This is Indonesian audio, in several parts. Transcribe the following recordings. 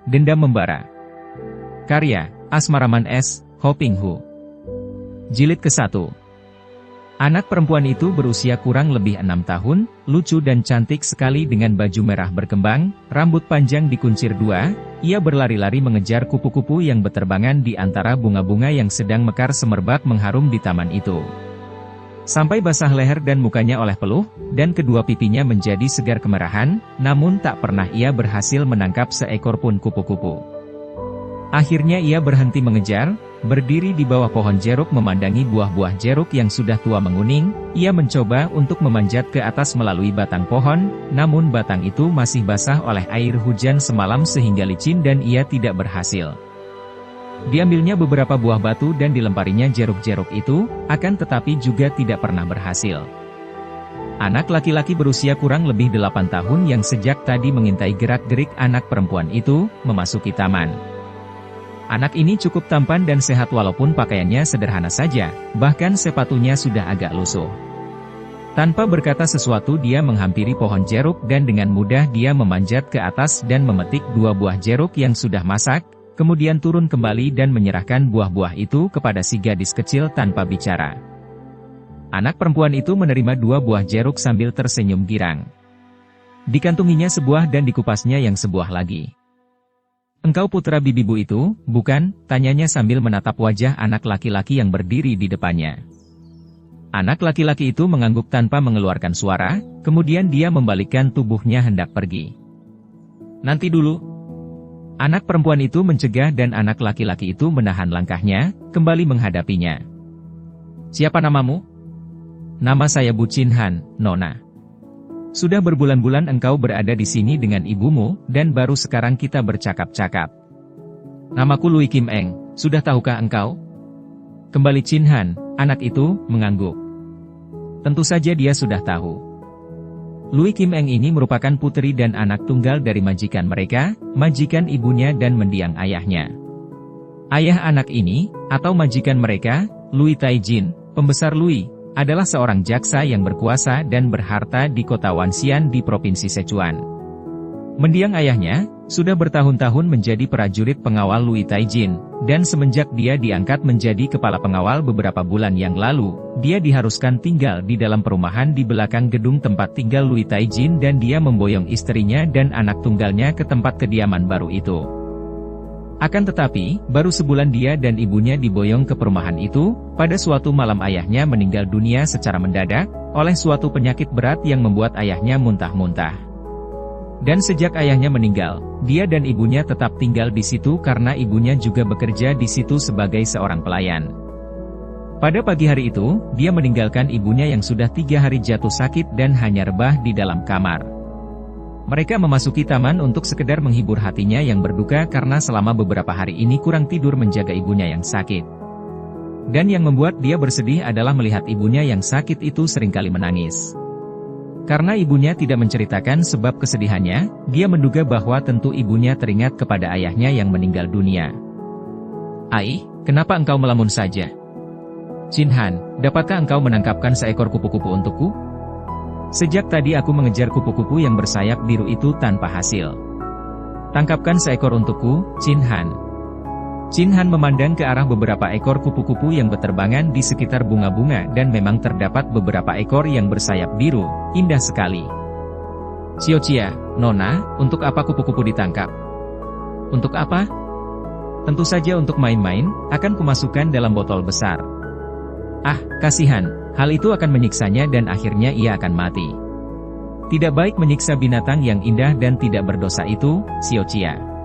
Dendam Membara. Karya, Asmaraman S. Hopinghu. Jilid ke-1. Anak perempuan itu berusia kurang lebih 6 tahun, lucu dan cantik sekali dengan baju merah berkembang, rambut panjang dikuncir 2, ia berlari-lari mengejar kupu-kupu yang berterbangan di antara bunga-bunga yang sedang mekar semerbak mengharum di taman itu. Sampai basah leher dan mukanya oleh peluh, dan kedua pipinya menjadi segar kemerahan, namun tak pernah ia berhasil menangkap seekor pun kupu-kupu. Akhirnya ia berhenti mengejar, berdiri di bawah pohon jeruk memandangi buah-buah jeruk yang sudah tua menguning, ia mencoba untuk memanjat ke atas melalui batang pohon, namun batang itu masih basah oleh air hujan semalam sehingga licin dan ia tidak berhasil. Diambilnya beberapa buah batu dan dilemparinya jeruk-jeruk itu, akan tetapi juga tidak pernah berhasil. Anak laki-laki berusia kurang lebih 8 tahun yang sejak tadi mengintai gerak-gerik anak perempuan itu, memasuki taman. Anak ini cukup tampan dan sehat walaupun pakaiannya sederhana saja, bahkan sepatunya sudah agak lusuh. Tanpa berkata sesuatu dia menghampiri pohon jeruk dan dengan mudah dia memanjat ke atas dan memetik 2 buah jeruk yang sudah masak, kemudian turun kembali dan menyerahkan buah-buah itu kepada si gadis kecil tanpa bicara. Anak perempuan itu menerima 2 buah jeruk sambil tersenyum girang. Dikantunginya sebuah dan dikupasnya yang sebuah lagi. "Engkau putra bibimu itu, bukan?" tanyanya sambil menatap wajah anak laki-laki yang berdiri di depannya. Anak laki-laki itu mengangguk tanpa mengeluarkan suara, kemudian dia membalikkan tubuhnya hendak pergi. "Nanti dulu." Anak perempuan itu mencegah dan anak laki-laki itu menahan langkahnya, kembali menghadapinya. "Siapa namamu?" "Nama saya Bu Chin Han, Nona. Sudah berbulan-bulan engkau berada di sini dengan ibumu, dan baru sekarang kita bercakap-cakap." "Namaku Lui Kim Eng, sudah tahukah engkau?" Kembali Chin Han, anak itu, mengangguk. Tentu saja dia sudah tahu. Lui Kim Eng ini merupakan putri dan anak tunggal dari majikan mereka, majikan ibunya dan mendiang ayahnya. Ayah anak ini, atau majikan mereka, Lui Taijin, pembesar Lui, adalah seorang jaksa yang berkuasa dan berharta di kota Wanxian di Provinsi Sichuan. Mendiang ayahnya, sudah bertahun-tahun menjadi prajurit pengawal Lui Taijin, dan semenjak dia diangkat menjadi kepala pengawal beberapa bulan yang lalu, dia diharuskan tinggal di dalam perumahan di belakang gedung tempat tinggal Lui Taijin dan dia memboyong istrinya dan anak tunggalnya ke tempat kediaman baru itu. Akan tetapi, baru sebulan dia dan ibunya diboyong ke perumahan itu, pada suatu malam ayahnya meninggal dunia secara mendadak, oleh suatu penyakit berat yang membuat ayahnya muntah-muntah. Dan sejak ayahnya meninggal, dia dan ibunya tetap tinggal di situ karena ibunya juga bekerja di situ sebagai seorang pelayan. Pada pagi hari itu, dia meninggalkan ibunya yang sudah 3 hari jatuh sakit dan hanya rebah di dalam kamar. Mereka memasuki taman untuk sekedar menghibur hatinya yang berduka karena selama beberapa hari ini kurang tidur menjaga ibunya yang sakit. Dan yang membuat dia bersedih adalah melihat ibunya yang sakit itu seringkali menangis. Karena ibunya tidak menceritakan sebab kesedihannya, dia menduga bahwa tentu ibunya teringat kepada ayahnya yang meninggal dunia. "Ai, kenapa engkau melamun saja? Chin Han, dapatkah engkau menangkapkan seekor kupu-kupu untukku? Sejak tadi aku mengejar kupu-kupu yang bersayap biru itu tanpa hasil. Tangkapkan seekor untukku, Chin Han." Chin Han memandang ke arah beberapa ekor kupu-kupu yang berterbangan di sekitar bunga-bunga dan memang terdapat beberapa ekor yang bersayap biru, indah sekali. "Xiaoqia, Nona, untuk apa kupu-kupu ditangkap?" "Untuk apa?" "Tentu saja untuk main-main, akan kumasukkan dalam botol besar." "Ah, kasihan, hal itu akan menyiksanya dan akhirnya ia akan mati. Tidak baik menyiksa binatang yang indah dan tidak berdosa itu, Xiaoqia."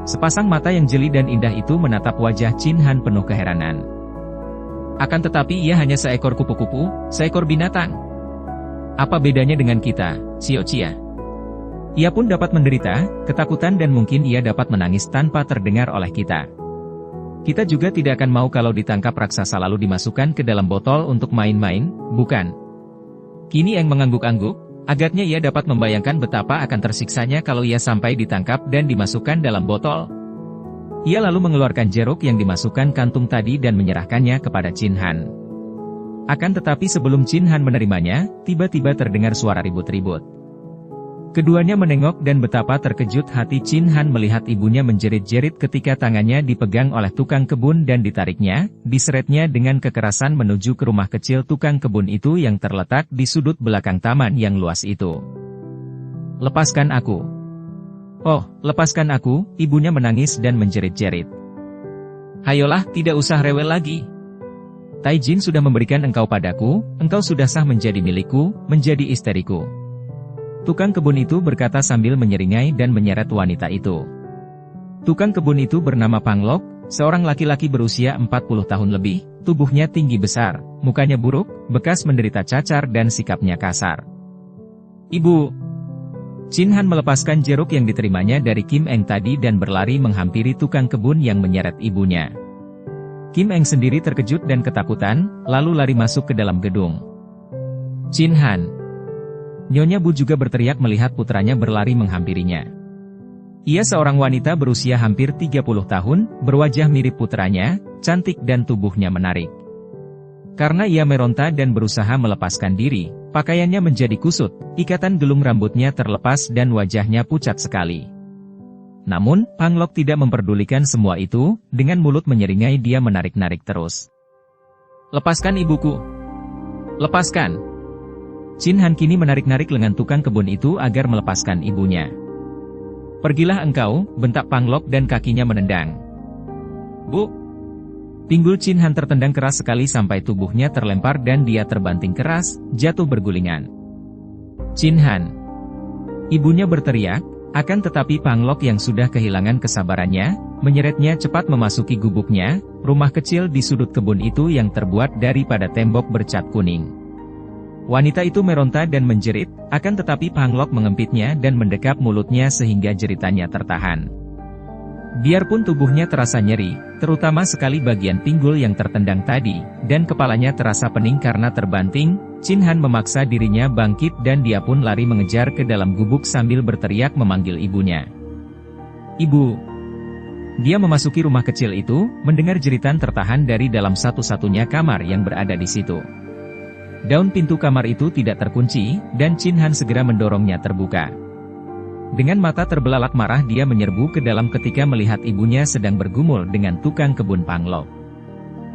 Sepasang mata yang jeli dan indah itu menatap wajah Chin Han penuh keheranan. "Akan tetapi ia hanya seekor kupu-kupu, seekor binatang. Apa bedanya dengan kita, Xiaoqia? Ia pun dapat menderita, ketakutan dan mungkin ia dapat menangis tanpa terdengar oleh kita. Kita juga tidak akan mau kalau ditangkap raksasa lalu dimasukkan ke dalam botol untuk main-main, bukan?" Kini Eng mengangguk-angguk. Agaknya ia dapat membayangkan betapa akan tersiksanya kalau ia sampai ditangkap dan dimasukkan dalam botol. Ia lalu mengeluarkan jeruk yang dimasukkan kantung tadi dan menyerahkannya kepada Chin Han. Akan tetapi sebelum Chin Han menerimanya, tiba-tiba terdengar suara ribut-ribut. Keduanya menengok dan betapa terkejut hati Chin Han melihat ibunya menjerit-jerit ketika tangannya dipegang oleh tukang kebun dan ditariknya, diseretnya dengan kekerasan menuju ke rumah kecil tukang kebun itu yang terletak di sudut belakang taman yang luas itu. "Lepaskan aku. Oh, lepaskan aku," ibunya menangis dan menjerit-jerit. "Hayolah, tidak usah rewel lagi. Taijin sudah memberikan engkau padaku, engkau sudah sah menjadi milikku, menjadi istriku." Tukang kebun itu berkata sambil menyeringai dan menyeret wanita itu. Tukang kebun itu bernama Panglok, seorang laki-laki berusia 40 tahun lebih, tubuhnya tinggi besar, mukanya buruk, bekas menderita cacar dan sikapnya kasar. "Ibu!" Chin Han melepaskan jeruk yang diterimanya dari Kim Eng tadi dan berlari menghampiri tukang kebun yang menyeret ibunya. Kim Eng sendiri terkejut dan ketakutan, lalu lari masuk ke dalam gedung. "Chin Han!" Nyonya Bu juga berteriak melihat putranya berlari menghampirinya. Ia seorang wanita berusia hampir 30 tahun, berwajah mirip putranya, cantik dan tubuhnya menarik. Karena ia meronta dan berusaha melepaskan diri, pakaiannya menjadi kusut, ikatan gelung rambutnya terlepas dan wajahnya pucat sekali. Namun, Panglok tidak memperdulikan semua itu, dengan mulut menyeringai dia menarik-narik terus. "Lepaskan ibuku! Lepaskan!" Chin Han kini menarik-narik lengan tukang kebun itu agar melepaskan ibunya. "Pergilah engkau," bentak Panglok dan kakinya menendang. "Bu!" Pinggul Chin Han tertendang keras sekali sampai tubuhnya terlempar dan dia terbanting keras, jatuh bergulingan. "Chin Han!" Ibunya berteriak, akan tetapi Panglok yang sudah kehilangan kesabarannya, menyeretnya cepat memasuki gubuknya, rumah kecil di sudut kebun itu yang terbuat daripada tembok bercat kuning. Wanita itu meronta dan menjerit, akan tetapi Panglok mengempitnya dan mendekap mulutnya sehingga jeritannya tertahan. Biarpun tubuhnya terasa nyeri, terutama sekali bagian pinggul yang tertendang tadi, dan kepalanya terasa pening karena terbanting, Chin Han memaksa dirinya bangkit dan dia pun lari mengejar ke dalam gubuk sambil berteriak memanggil ibunya. "Ibu!" Dia memasuki rumah kecil itu, mendengar jeritan tertahan dari dalam satu-satunya kamar yang berada di situ. Daun pintu kamar itu tidak terkunci, dan Chin Han segera mendorongnya terbuka. Dengan mata terbelalak marah dia menyerbu ke dalam ketika melihat ibunya sedang bergumul dengan tukang kebun Panglok.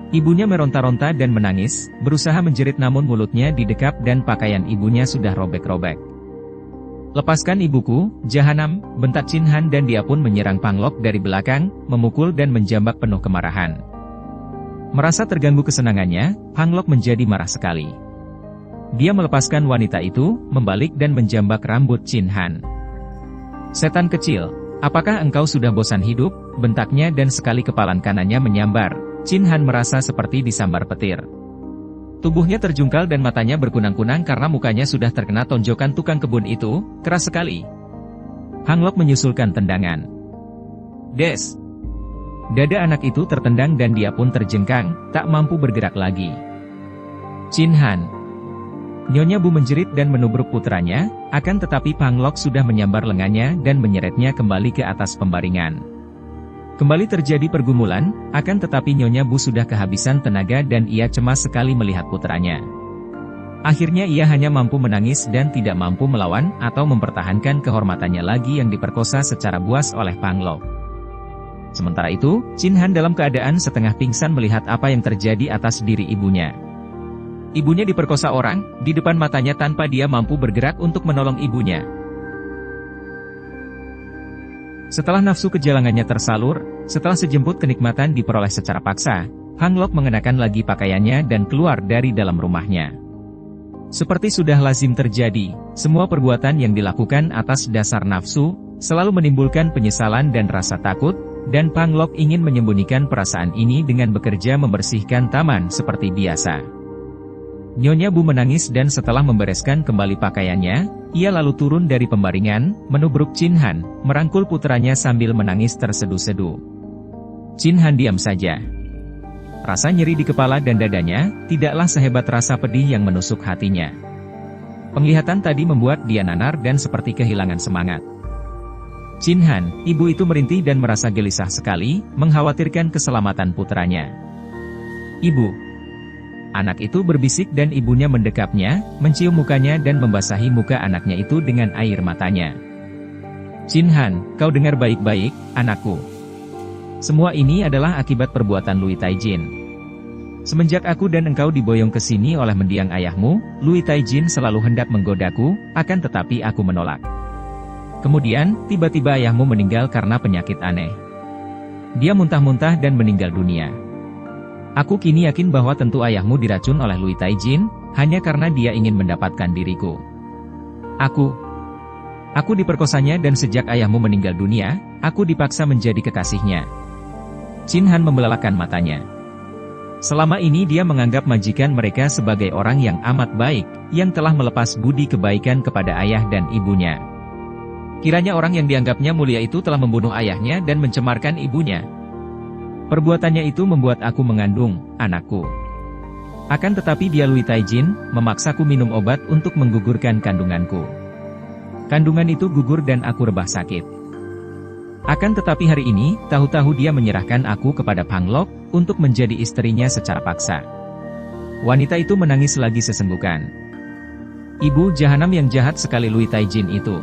Ibunya meronta-ronta dan menangis, berusaha menjerit namun mulutnya didekap dan pakaian ibunya sudah robek-robek. "Lepaskan ibuku, jahanam!" bentak Chin Han dan dia pun menyerang Panglok dari belakang, memukul dan menjambak penuh kemarahan. Merasa terganggu kesenangannya, Panglok menjadi marah sekali. Dia melepaskan wanita itu, membalik dan menjambak rambut Chin Han. "Setan kecil, apakah engkau sudah bosan hidup?" bentaknya dan sekali kepalan kanannya menyambar. Chin Han merasa seperti disambar petir. Tubuhnya terjungkal dan matanya berkunang-kunang karena mukanya sudah terkena tonjokan tukang kebun itu, keras sekali. Panglok menyusulkan tendangan. "Des!" Dada anak itu tertendang dan dia pun terjengkang, tak mampu bergerak lagi. "Chin Han!" Nyonya Bu menjerit dan menubruk putranya, akan tetapi Panglok sudah menyambar lengannya dan menyeretnya kembali ke atas pembaringan. Kembali terjadi pergumulan, akan tetapi Nyonya Bu sudah kehabisan tenaga dan ia cemas sekali melihat putranya. Akhirnya ia hanya mampu menangis dan tidak mampu melawan atau mempertahankan kehormatannya lagi yang diperkosa secara buas oleh Panglok. Sementara itu, Chin Han dalam keadaan setengah pingsan melihat apa yang terjadi atas diri ibunya. Ibunya diperkosa orang, di depan matanya tanpa dia mampu bergerak untuk menolong ibunya. Setelah nafsu kejalangannya tersalur, setelah sejemput kenikmatan diperoleh secara paksa, Panglok mengenakan lagi pakaiannya dan keluar dari dalam rumahnya. Seperti sudah lazim terjadi, semua perbuatan yang dilakukan atas dasar nafsu, selalu menimbulkan penyesalan dan rasa takut, dan Panglok ingin menyembunyikan perasaan ini dengan bekerja membersihkan taman seperti biasa. Nyonya Bu menangis dan setelah membereskan kembali pakaiannya, ia lalu turun dari pembaringan, menubruk Chin Han, merangkul putranya sambil menangis terseduh-seduh. Chin Han diam saja. Rasa nyeri di kepala dan dadanya, tidaklah sehebat rasa pedih yang menusuk hatinya. Penglihatan tadi membuat dia nanar dan seperti kehilangan semangat. Chin Han, ibu itu merintih dan merasa gelisah sekali, mengkhawatirkan keselamatan putranya. "Ibu, Anak itu berbisik dan ibunya mendekapnya, mencium mukanya dan membasahi muka anaknya itu dengan air matanya. Chin Han, kau dengar baik-baik, anakku. Semua ini adalah akibat perbuatan Lui Taijin. Semenjak aku dan engkau diboyong ke sini oleh mendiang ayahmu, Lui Taijin selalu hendak menggodaku, akan tetapi aku menolak. Kemudian, tiba-tiba ayahmu meninggal karena penyakit aneh. Dia muntah-muntah dan meninggal dunia. Aku kini yakin bahwa tentu ayahmu diracun oleh Lui Taijin, hanya karena dia ingin mendapatkan diriku. Aku diperkosanya dan sejak ayahmu meninggal dunia, aku dipaksa menjadi kekasihnya. Chin Han membelalakan matanya. Selama ini dia menganggap majikan mereka sebagai orang yang amat baik, yang telah melepas budi kebaikan kepada ayah dan ibunya. Kiranya orang yang dianggapnya mulia itu telah membunuh ayahnya dan mencemarkan ibunya. Perbuatannya itu membuat aku mengandung, anakku. Akan tetapi dia Lui Taijin, memaksaku minum obat untuk menggugurkan kandunganku. Kandungan itu gugur dan aku rebah sakit. Akan tetapi hari ini, tahu-tahu dia menyerahkan aku kepada Pang Lok, untuk menjadi istrinya secara paksa. Wanita itu menangis lagi sesenggukan. Ibu jahanam yang jahat sekali Lui Taijin itu.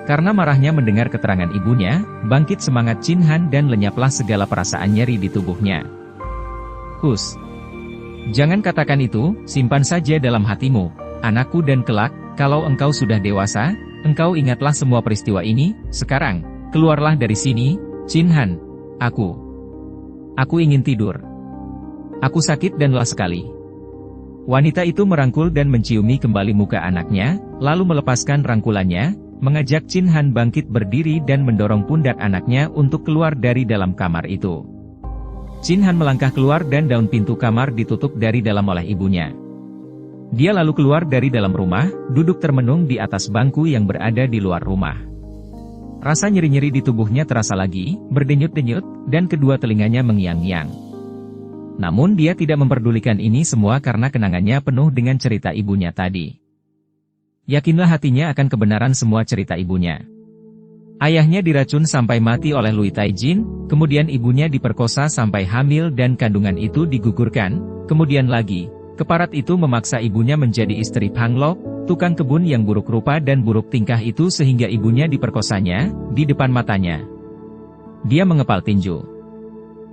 Karena marahnya mendengar keterangan ibunya, bangkit semangat Chin Han dan lenyaplah segala perasaan nyeri di tubuhnya. Hus! Jangan katakan itu, simpan saja dalam hatimu, anakku dan kelak, kalau engkau sudah dewasa, engkau ingatlah semua peristiwa ini, sekarang, keluarlah dari sini, Chin Han. Aku ingin tidur. Aku sakit dan lelah sekali. Wanita itu merangkul dan menciumi kembali muka anaknya, lalu melepaskan rangkulannya, mengajak Chin Han bangkit berdiri dan mendorong pundak anaknya untuk keluar dari dalam kamar itu. Chin Han melangkah keluar dan daun pintu kamar ditutup dari dalam oleh ibunya. Dia lalu keluar dari dalam rumah, duduk termenung di atas bangku yang berada di luar rumah. Rasa nyeri-nyeri di tubuhnya terasa lagi, berdenyut-denyut, dan kedua telinganya mengiang-ngiang. Namun dia tidak memperdulikan ini semua karena kenangannya penuh dengan cerita ibunya tadi. Yakinlah hatinya akan kebenaran semua cerita ibunya. Ayahnya diracun sampai mati oleh Lui Taijin, kemudian ibunya diperkosa sampai hamil dan kandungan itu digugurkan, kemudian lagi, keparat itu memaksa ibunya menjadi istri Pang Lok, tukang kebun yang buruk rupa dan buruk tingkah itu sehingga ibunya diperkosanya, di depan matanya. Dia mengepal tinju.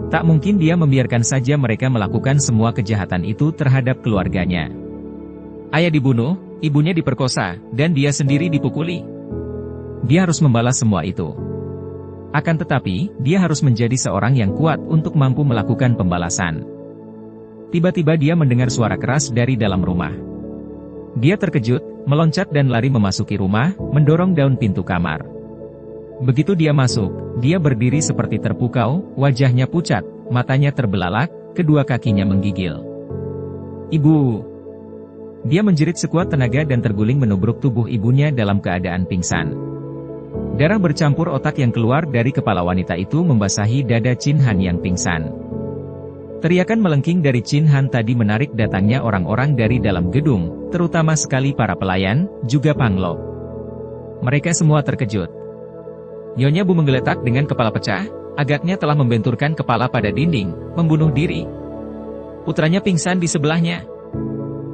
Tak mungkin dia membiarkan saja mereka melakukan semua kejahatan itu terhadap keluarganya. Ayah dibunuh, ibunya diperkosa, dan dia sendiri dipukuli. Dia harus membalas semua itu. Akan tetapi, dia harus menjadi seorang yang kuat untuk mampu melakukan pembalasan. Tiba-tiba dia mendengar suara keras dari dalam rumah. Dia terkejut, meloncat dan lari memasuki rumah, mendorong daun pintu kamar. Begitu dia masuk, dia berdiri seperti terpukau, wajahnya pucat, matanya terbelalak, kedua kakinya menggigil. Ibu! Dia menjerit sekuat tenaga dan terguling menubruk tubuh ibunya dalam keadaan pingsan. Darah bercampur otak yang keluar dari kepala wanita itu membasahi dada Chin Han yang pingsan. Teriakan melengking dari Chin Han tadi menarik datangnya orang-orang dari dalam gedung, terutama sekali para pelayan, juga Pang Lok. Mereka semua terkejut. Nyonya Bu menggeletak dengan kepala pecah, agaknya telah membenturkan kepala pada dinding, membunuh diri. Putranya pingsan di sebelahnya.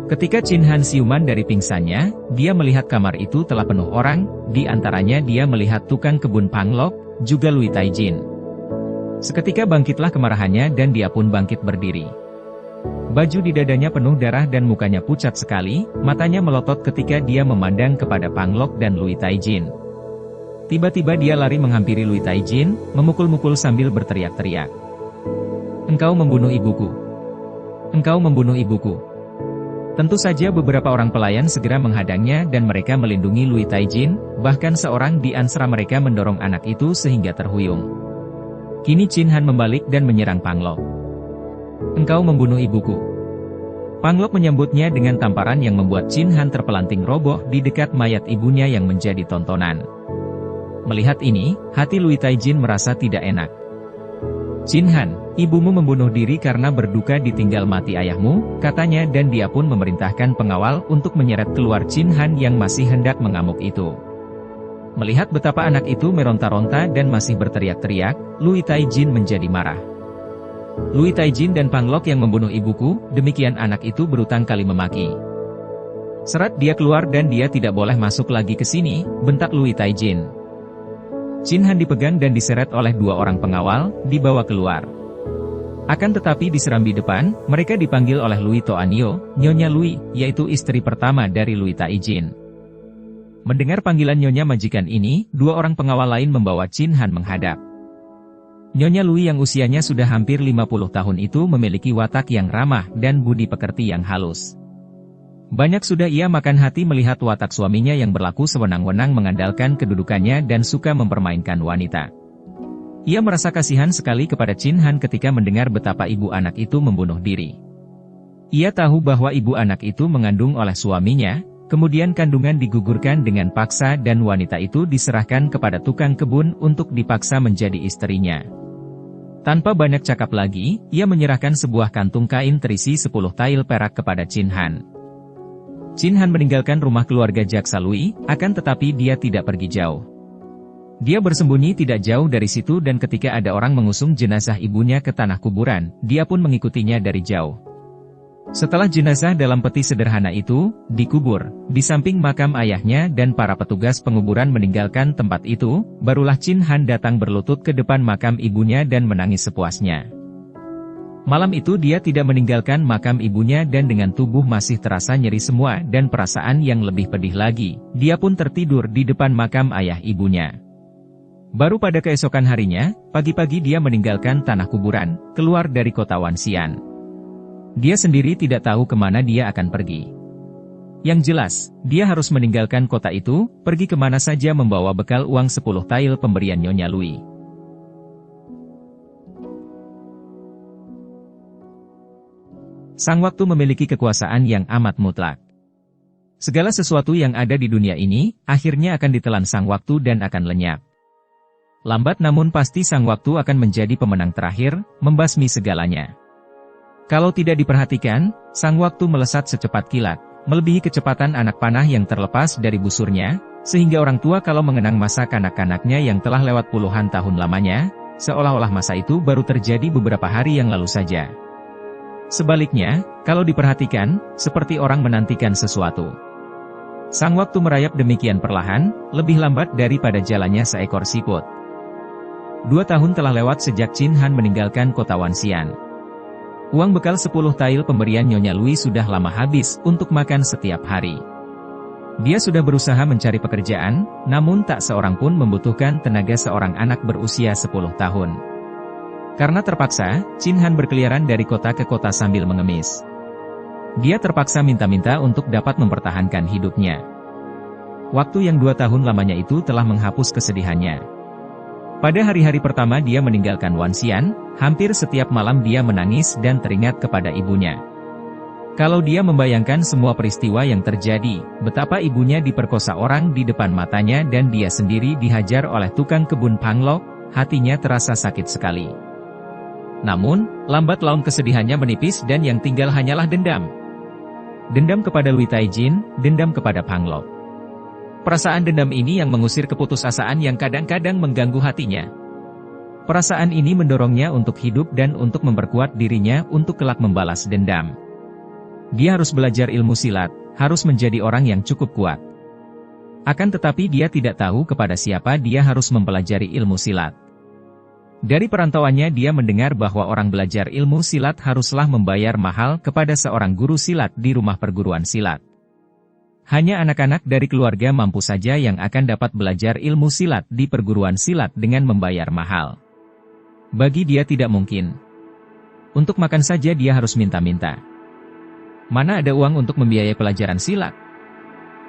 Ketika Chin Han siuman dari pingsannya, dia melihat kamar itu telah penuh orang, di antaranya dia melihat tukang kebun Pang Lok, juga Lui Taijin. Seketika bangkitlah kemarahannya dan dia pun bangkit berdiri. Baju di dadanya penuh darah dan mukanya pucat sekali, matanya melotot ketika dia memandang kepada Pang Lok dan Lui Taijin. Tiba-tiba dia lari menghampiri Lui Taijin, memukul-mukul sambil berteriak-teriak. Engkau membunuh ibuku. Engkau membunuh ibuku. Tentu saja beberapa orang pelayan segera menghadangnya dan mereka melindungi Lui Taijin, bahkan seorang di antara mereka mendorong anak itu sehingga terhuyung. Kini Chin Han membalik dan menyerang Pang Lok. Engkau membunuh ibuku. Pang Lok menyambutnya dengan tamparan yang membuat Chin Han terpelanting roboh di dekat mayat ibunya yang menjadi tontonan. Melihat ini, hati Lui Taijin merasa tidak enak. Chin Han, ibumu membunuh diri karena berduka ditinggal mati ayahmu, katanya dan dia pun memerintahkan pengawal untuk menyeret keluar Chin Han yang masih hendak mengamuk itu. Melihat betapa anak itu meronta-ronta dan masih berteriak-teriak, Lui Taijin menjadi marah. Lui Taijin dan Panglok yang membunuh ibuku, demikian anak itu berutang kali memaki. Serat dia keluar dan dia tidak boleh masuk lagi ke sini, bentak Lui Taijin. Qin Han dipegang dan diseret oleh dua orang pengawal, dibawa keluar. Akan tetapi di serambi depan, mereka dipanggil oleh Lui Toanyo, Nyonya Lui, yaitu istri pertama dari Lui Taijin. Mendengar panggilan Nyonya majikan ini, dua orang pengawal lain membawa Qin Han menghadap. Nyonya Lui yang usianya sudah hampir 50 tahun itu memiliki watak yang ramah dan budi pekerti yang halus. Banyak sudah ia makan hati melihat watak suaminya yang berlaku sewenang-wenang mengandalkan kedudukannya dan suka mempermainkan wanita. Ia merasa kasihan sekali kepada Qin Han ketika mendengar betapa ibu anak itu membunuh diri. Ia tahu bahwa ibu anak itu mengandung oleh suaminya, kemudian kandungan digugurkan dengan paksa dan wanita itu diserahkan kepada tukang kebun untuk dipaksa menjadi istrinya. Tanpa banyak cakap lagi, ia menyerahkan sebuah kantung kain terisi 10 tail perak kepada Qin Han. Qin Han meninggalkan rumah keluarga Jaksa Lui, akan tetapi dia tidak pergi jauh. Dia bersembunyi tidak jauh dari situ dan ketika ada orang mengusung jenazah ibunya ke tanah kuburan, dia pun mengikutinya dari jauh. Setelah jenazah dalam peti sederhana itu dikubur, di samping makam ayahnya dan para petugas penguburan meninggalkan tempat itu, barulah Qin Han datang berlutut ke depan makam ibunya dan menangis sepuasnya. Malam itu dia tidak meninggalkan makam ibunya dan dengan tubuh masih terasa nyeri semua dan perasaan yang lebih pedih lagi, dia pun tertidur di depan makam ayah ibunya. Baru pada keesokan harinya, pagi-pagi dia meninggalkan tanah kuburan, keluar dari kota Wanxian. Dia sendiri tidak tahu kemana dia akan pergi. Yang jelas, dia harus meninggalkan kota itu, pergi kemana saja membawa bekal uang 10 tail pemberian Nyonya Lui. Sang Waktu memiliki kekuasaan yang amat mutlak. Segala sesuatu yang ada di dunia ini, akhirnya akan ditelan Sang Waktu dan akan lenyap. Lambat namun pasti Sang Waktu akan menjadi pemenang terakhir, membasmi segalanya. Kalau tidak diperhatikan, Sang Waktu melesat secepat kilat, melebihi kecepatan anak panah yang terlepas dari busurnya, sehingga orang tua kalau mengenang masa kanak-kanaknya yang telah lewat puluhan tahun lamanya, seolah-olah masa itu baru terjadi beberapa hari yang lalu saja. Sebaliknya, kalau diperhatikan, seperti orang menantikan sesuatu. Sang Waktu merayap demikian perlahan, lebih lambat daripada jalannya seekor siput. 2 tahun telah lewat sejak Qin Han meninggalkan kota Wanxian. Uang bekal 10 tail pemberian Nyonya Lui sudah lama habis untuk makan setiap hari. Dia sudah berusaha mencari pekerjaan, namun tak seorang pun membutuhkan tenaga seorang anak berusia 10 tahun. Karena terpaksa, Qin Han berkeliaran dari kota ke kota sambil mengemis. Dia terpaksa minta-minta untuk dapat mempertahankan hidupnya. Waktu yang 2 tahun lamanya itu telah menghapus kesedihannya. Pada hari-hari pertama dia meninggalkan Wanxian, hampir setiap malam dia menangis dan teringat kepada ibunya. Kalau dia membayangkan semua peristiwa yang terjadi, betapa ibunya diperkosa orang di depan matanya dan dia sendiri dihajar oleh tukang kebun Panglok, hatinya terasa sakit sekali. Namun, lambat laun kesedihannya menipis dan yang tinggal hanyalah dendam. Dendam kepada Lui Taijin, dendam kepada Panglok. Perasaan dendam ini yang mengusir keputusasaan yang kadang-kadang mengganggu hatinya. Perasaan ini mendorongnya untuk hidup dan untuk memperkuat dirinya untuk kelak membalas dendam. Dia harus belajar ilmu silat, harus menjadi orang yang cukup kuat. Akan tetapi dia tidak tahu kepada siapa dia harus mempelajari ilmu silat. Dari perantauannya dia mendengar bahwa orang belajar ilmu silat haruslah membayar mahal kepada seorang guru silat di rumah perguruan silat. Hanya anak-anak dari keluarga mampu saja yang akan dapat belajar ilmu silat di perguruan silat dengan membayar mahal. Bagi dia tidak mungkin. Untuk makan saja dia harus minta-minta. Mana ada uang untuk membiayai pelajaran silat?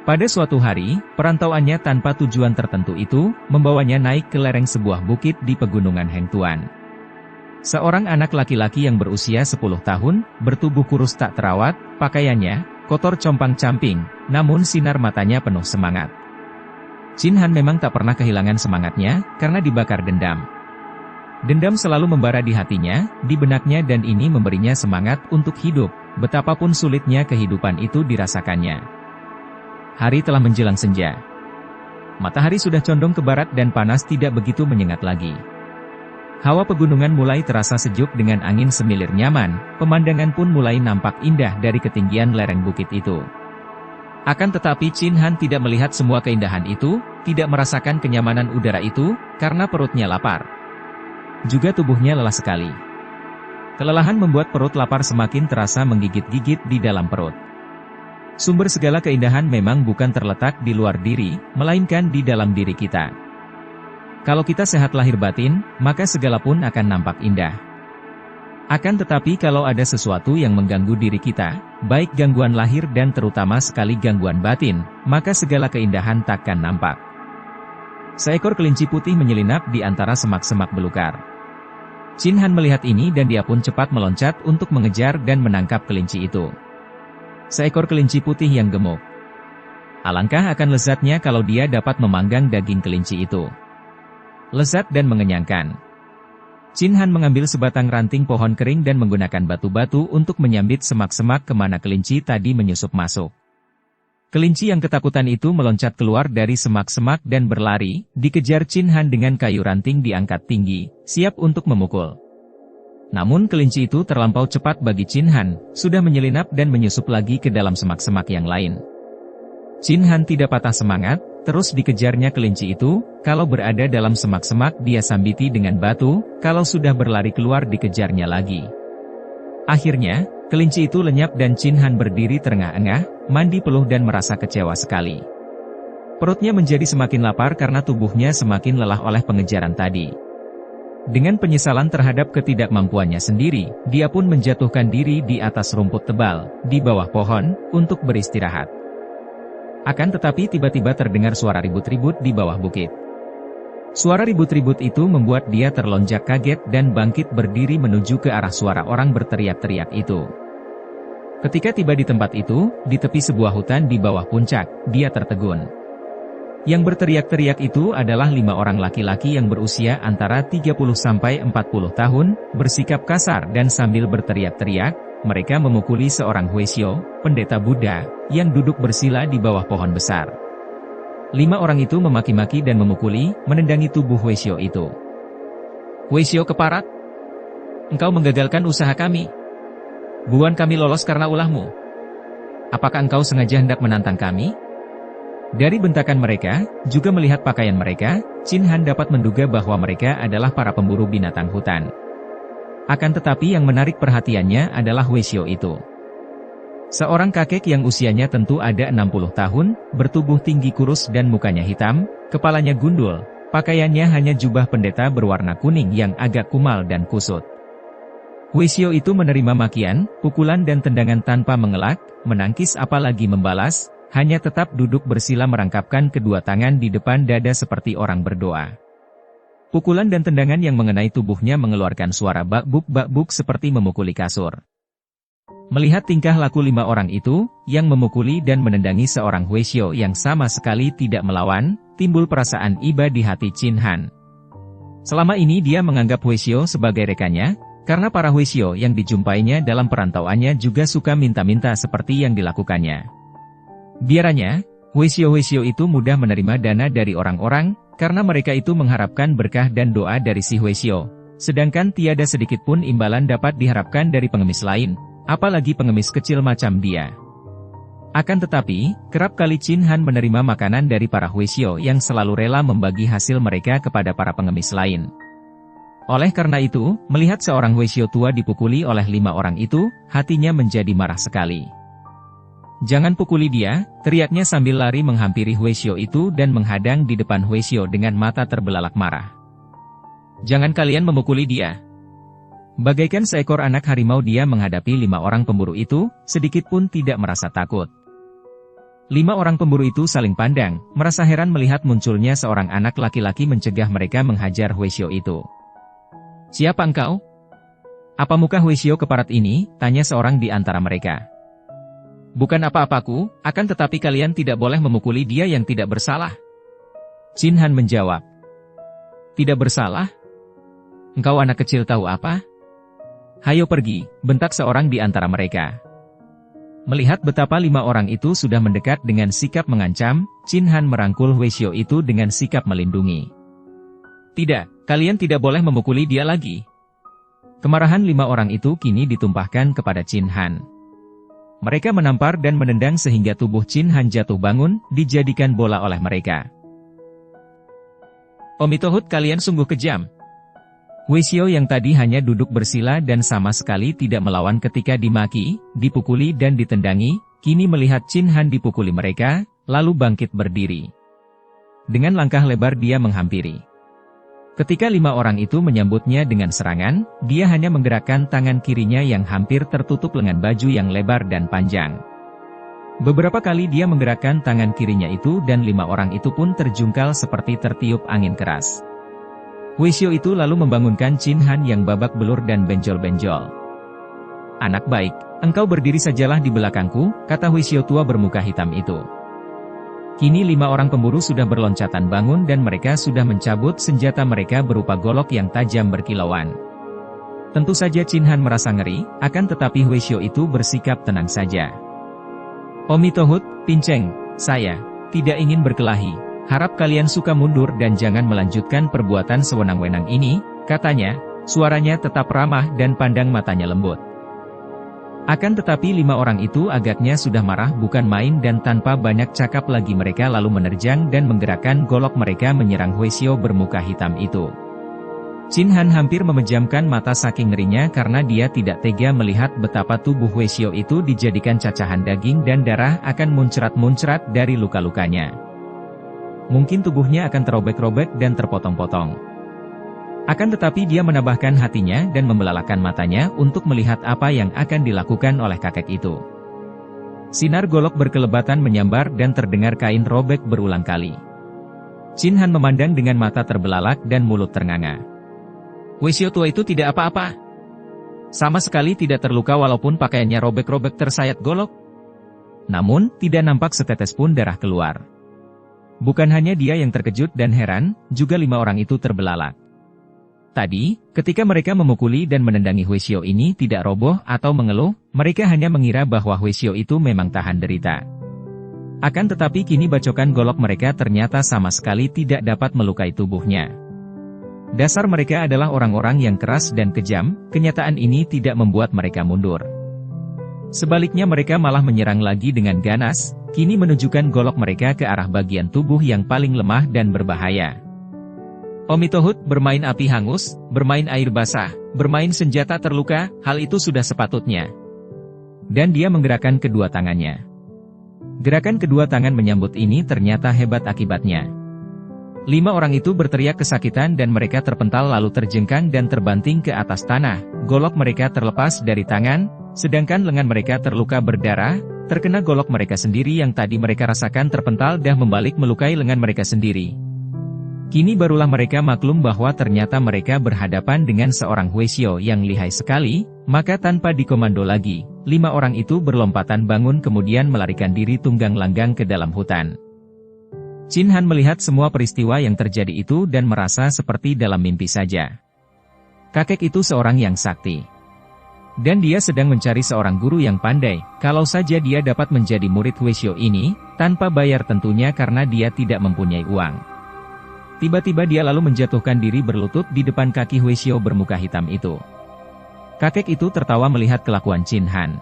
Pada suatu hari, perantauannya tanpa tujuan tertentu itu, membawanya naik ke lereng sebuah bukit di pegunungan Heng Tuan. Seorang anak laki-laki yang berusia 10 tahun, bertubuh kurus tak terawat, pakaiannya kotor compang-camping, namun sinar matanya penuh semangat. Qin Han memang tak pernah kehilangan semangatnya, karena dibakar dendam. Dendam selalu membara di hatinya, di benaknya dan ini memberinya semangat untuk hidup, betapapun sulitnya kehidupan itu dirasakannya. Hari telah menjelang senja. Matahari sudah condong ke barat dan panas tidak begitu menyengat lagi. Hawa pegunungan mulai terasa sejuk dengan angin semilir nyaman, pemandangan pun mulai nampak indah dari ketinggian lereng bukit itu. Akan tetapi Chin Han tidak melihat semua keindahan itu, tidak merasakan kenyamanan udara itu, karena perutnya lapar. Juga tubuhnya lelah sekali. Kelelahan membuat perut lapar semakin terasa menggigit-gigit di dalam perut. Sumber segala keindahan memang bukan terletak di luar diri, melainkan di dalam diri kita. Kalau kita sehat lahir batin, maka segala pun akan nampak indah. Akan tetapi kalau ada sesuatu yang mengganggu diri kita, baik gangguan lahir dan terutama sekali gangguan batin, maka segala keindahan takkan nampak. Seekor kelinci putih menyelinap di antara semak-semak belukar. Chin Han melihat ini dan dia pun cepat meloncat untuk mengejar dan menangkap kelinci itu. Seekor kelinci putih yang gemuk. Alangkah akan lezatnya kalau dia dapat memanggang daging kelinci itu. Lezat dan mengenyangkan. Chin Han mengambil sebatang ranting pohon kering dan menggunakan batu-batu untuk menyambit semak-semak kemana kelinci tadi menyusup masuk. Kelinci yang ketakutan itu meloncat keluar dari semak-semak dan berlari, dikejar Chin Han dengan kayu ranting diangkat tinggi, siap untuk memukul. Namun kelinci itu terlampau cepat bagi Chin Han, sudah menyelinap dan menyusup lagi ke dalam semak-semak yang lain. Chin Han tidak patah semangat, terus dikejarnya kelinci itu, kalau berada dalam semak-semak dia sambiti dengan batu, kalau sudah berlari keluar dikejarnya lagi. Akhirnya, kelinci itu lenyap dan Chin Han berdiri terengah-engah, mandi peluh dan merasa kecewa sekali. Perutnya menjadi semakin lapar karena tubuhnya semakin lelah oleh pengejaran tadi. Dengan penyesalan terhadap ketidakmampuannya sendiri, dia pun menjatuhkan diri di atas rumput tebal, di bawah pohon, untuk beristirahat. Akan tetapi tiba-tiba terdengar suara ribut-ribut di bawah bukit. Suara ribut-ribut itu membuat dia terlonjak kaget dan bangkit berdiri menuju ke arah suara orang berteriak-teriak itu. Ketika tiba di tempat itu, di tepi sebuah hutan di bawah puncak, dia tertegun. Yang berteriak-teriak itu adalah 5 orang laki-laki yang berusia antara 30 sampai 40 tahun, bersikap kasar dan sambil berteriak-teriak, mereka memukuli seorang Hwasyo, pendeta Buddha, yang duduk bersila di bawah pohon besar. 5 orang itu memaki-maki dan memukuli, menendangi tubuh Hwasyo itu. "Hwasyo keparat! Engkau menggagalkan usaha kami. Buan kami lolos karena ulahmu. Apakah engkau sengaja hendak menantang kami?" Dari bentakan mereka, juga melihat pakaian mereka, Chin Han dapat menduga bahwa mereka adalah para pemburu binatang hutan. Akan tetapi yang menarik perhatiannya adalah Hwasyo itu. Seorang kakek yang usianya tentu ada 60 tahun, bertubuh tinggi kurus dan mukanya hitam, kepalanya gundul, pakaiannya hanya jubah pendeta berwarna kuning yang agak kumal dan kusut. Hwasyo itu menerima makian, pukulan dan tendangan tanpa mengelak, menangkis apalagi membalas, hanya tetap duduk bersila merangkapkan kedua tangan di depan dada seperti orang berdoa. Pukulan dan tendangan yang mengenai tubuhnya mengeluarkan suara bakbuk-bakbuk seperti memukuli kasur. Melihat tingkah laku 5 orang itu, yang memukuli dan menendangi seorang Hwasyo yang sama sekali tidak melawan, timbul perasaan iba di hati Chin Han. Selama ini dia menganggap Hwasyo sebagai rekannya, karena para Hwasyo yang dijumpainya dalam perantauannya juga suka minta-minta seperti yang dilakukannya. Biaranya, Hwasyo-Hwasyo itu mudah menerima dana dari orang-orang, karena mereka itu mengharapkan berkah dan doa dari si Hwasyo, sedangkan tiada sedikit pun imbalan dapat diharapkan dari pengemis lain, apalagi pengemis kecil macam dia. Akan tetapi, kerap kali Chin Han menerima makanan dari para Hwasyo yang selalu rela membagi hasil mereka kepada para pengemis lain. Oleh karena itu, melihat seorang Hwasyo tua dipukuli oleh 5 orang itu, hatinya menjadi marah sekali. "Jangan pukuli dia," teriaknya sambil lari menghampiri Hwasyo itu dan menghadang di depan Hwasyo dengan mata terbelalak marah. "Jangan kalian memukuli dia." Bagaikan seekor anak harimau dia menghadapi 5 orang pemburu itu, sedikit pun tidak merasa takut. 5 orang pemburu itu saling pandang, merasa heran melihat munculnya seorang anak laki-laki mencegah mereka menghajar Hwasyo itu. "Siapa engkau? Apa muka Hwasyo keparat ini?" tanya seorang di antara mereka. "Bukan apa-apaku, akan tetapi kalian tidak boleh memukuli dia yang tidak bersalah." Chin Han menjawab. "Tidak bersalah? Engkau anak kecil tahu apa? Hayo pergi," bentak seorang di antara mereka. Melihat betapa 5 orang itu sudah mendekat dengan sikap mengancam, Chin Han merangkul Hwasyo itu dengan sikap melindungi. "Tidak, Kalian tidak boleh memukuli dia lagi. Kemarahan 5 orang itu kini ditumpahkan kepada Qin Han. Mereka menampar dan menendang sehingga tubuh Qin Han jatuh bangun, dijadikan bola oleh mereka. Omitohut, kalian sungguh kejam. Wei Xiao yang tadi hanya duduk bersila dan sama sekali tidak melawan ketika dimaki, dipukuli dan ditendangi, kini melihat Qin Han dipukuli mereka, lalu bangkit berdiri. Dengan langkah lebar dia menghampiri. Ketika 5 orang itu menyambutnya dengan serangan, dia hanya menggerakkan tangan kirinya yang hampir tertutup lengan baju yang lebar dan panjang. Beberapa kali dia menggerakkan tangan kirinya itu dan 5 orang itu pun terjungkal seperti tertiup angin keras. Wei Xiao itu lalu membangunkan Qin Han yang babak belur dan benjol-benjol. "Anak baik, engkau berdiri sajalah di belakangku," kata Wei Xiao tua bermuka hitam itu. Kini 5 orang pemburu sudah berloncatan bangun dan mereka sudah mencabut senjata mereka berupa golok yang tajam berkilauan. Tentu saja Qin Han merasa ngeri, akan tetapi Wei Xiao itu bersikap tenang saja. "Omitohut, Pinceng, saya tidak ingin berkelahi. Harap kalian suka mundur dan jangan melanjutkan perbuatan sewenang-wenang ini," katanya, suaranya tetap ramah dan pandang matanya lembut. Akan tetapi 5 orang itu agaknya sudah marah bukan main dan tanpa banyak cakap lagi mereka lalu menerjang dan menggerakkan golok mereka menyerang Wei Xiao bermuka hitam itu. Qin Han hampir memejamkan mata saking ngerinya karena dia tidak tega melihat betapa tubuh Wei Xiao itu dijadikan cacahan daging dan darah akan muncrat-muncrat dari luka-lukanya. Mungkin tubuhnya akan terobek-robek dan terpotong-potong. Akan tetapi dia menambahkan hatinya dan membelalakan matanya untuk melihat apa yang akan dilakukan oleh kakek itu. Sinar golok berkelebatan menyambar dan terdengar kain robek berulang kali. Qin Han memandang dengan mata terbelalak dan mulut ternganga. Wei Xiao tua itu tidak apa-apa. Sama sekali tidak terluka walaupun pakaiannya robek-robek tersayat golok. Namun, tidak nampak setetes pun darah keluar. Bukan hanya dia yang terkejut dan heran, juga 5 orang itu terbelalak. Tadi, ketika mereka memukuli dan menendangi Wei Xiao ini tidak roboh atau mengeluh, mereka hanya mengira bahwa Wei Xiao itu memang tahan derita. Akan tetapi kini bacokan golok mereka ternyata sama sekali tidak dapat melukai tubuhnya. Dasar mereka adalah orang-orang yang keras dan kejam, kenyataan ini tidak membuat mereka mundur. Sebaliknya mereka malah menyerang lagi dengan ganas, kini menunjukkan golok mereka ke arah bagian tubuh yang paling lemah dan berbahaya. Omitohut, bermain api hangus, bermain air basah, bermain senjata terluka, hal itu sudah sepatutnya. Dan dia menggerakkan kedua tangannya. Gerakan kedua tangan menyambut ini ternyata hebat akibatnya. 5 orang itu berteriak kesakitan dan mereka terpental lalu terjengkang dan terbanting ke atas tanah, golok mereka terlepas dari tangan, sedangkan lengan mereka terluka berdarah, terkena golok mereka sendiri yang tadi mereka rasakan terpental dan membalik melukai lengan mereka sendiri. Kini barulah mereka maklum bahwa ternyata mereka berhadapan dengan seorang Wei Xiao yang lihai sekali, maka tanpa dikomando lagi, 5 orang itu berlompatan bangun kemudian melarikan diri tunggang langgang ke dalam hutan. Qin Han melihat semua peristiwa yang terjadi itu dan merasa seperti dalam mimpi saja. Kakek itu seorang yang sakti. Dan dia sedang mencari seorang guru yang pandai, kalau saja dia dapat menjadi murid Wei Xiao ini, tanpa bayar tentunya karena dia tidak mempunyai uang. Tiba-tiba dia lalu menjatuhkan diri berlutut di depan kaki Wei Xiao bermuka hitam itu. Kakek itu tertawa melihat kelakuan Qin Han.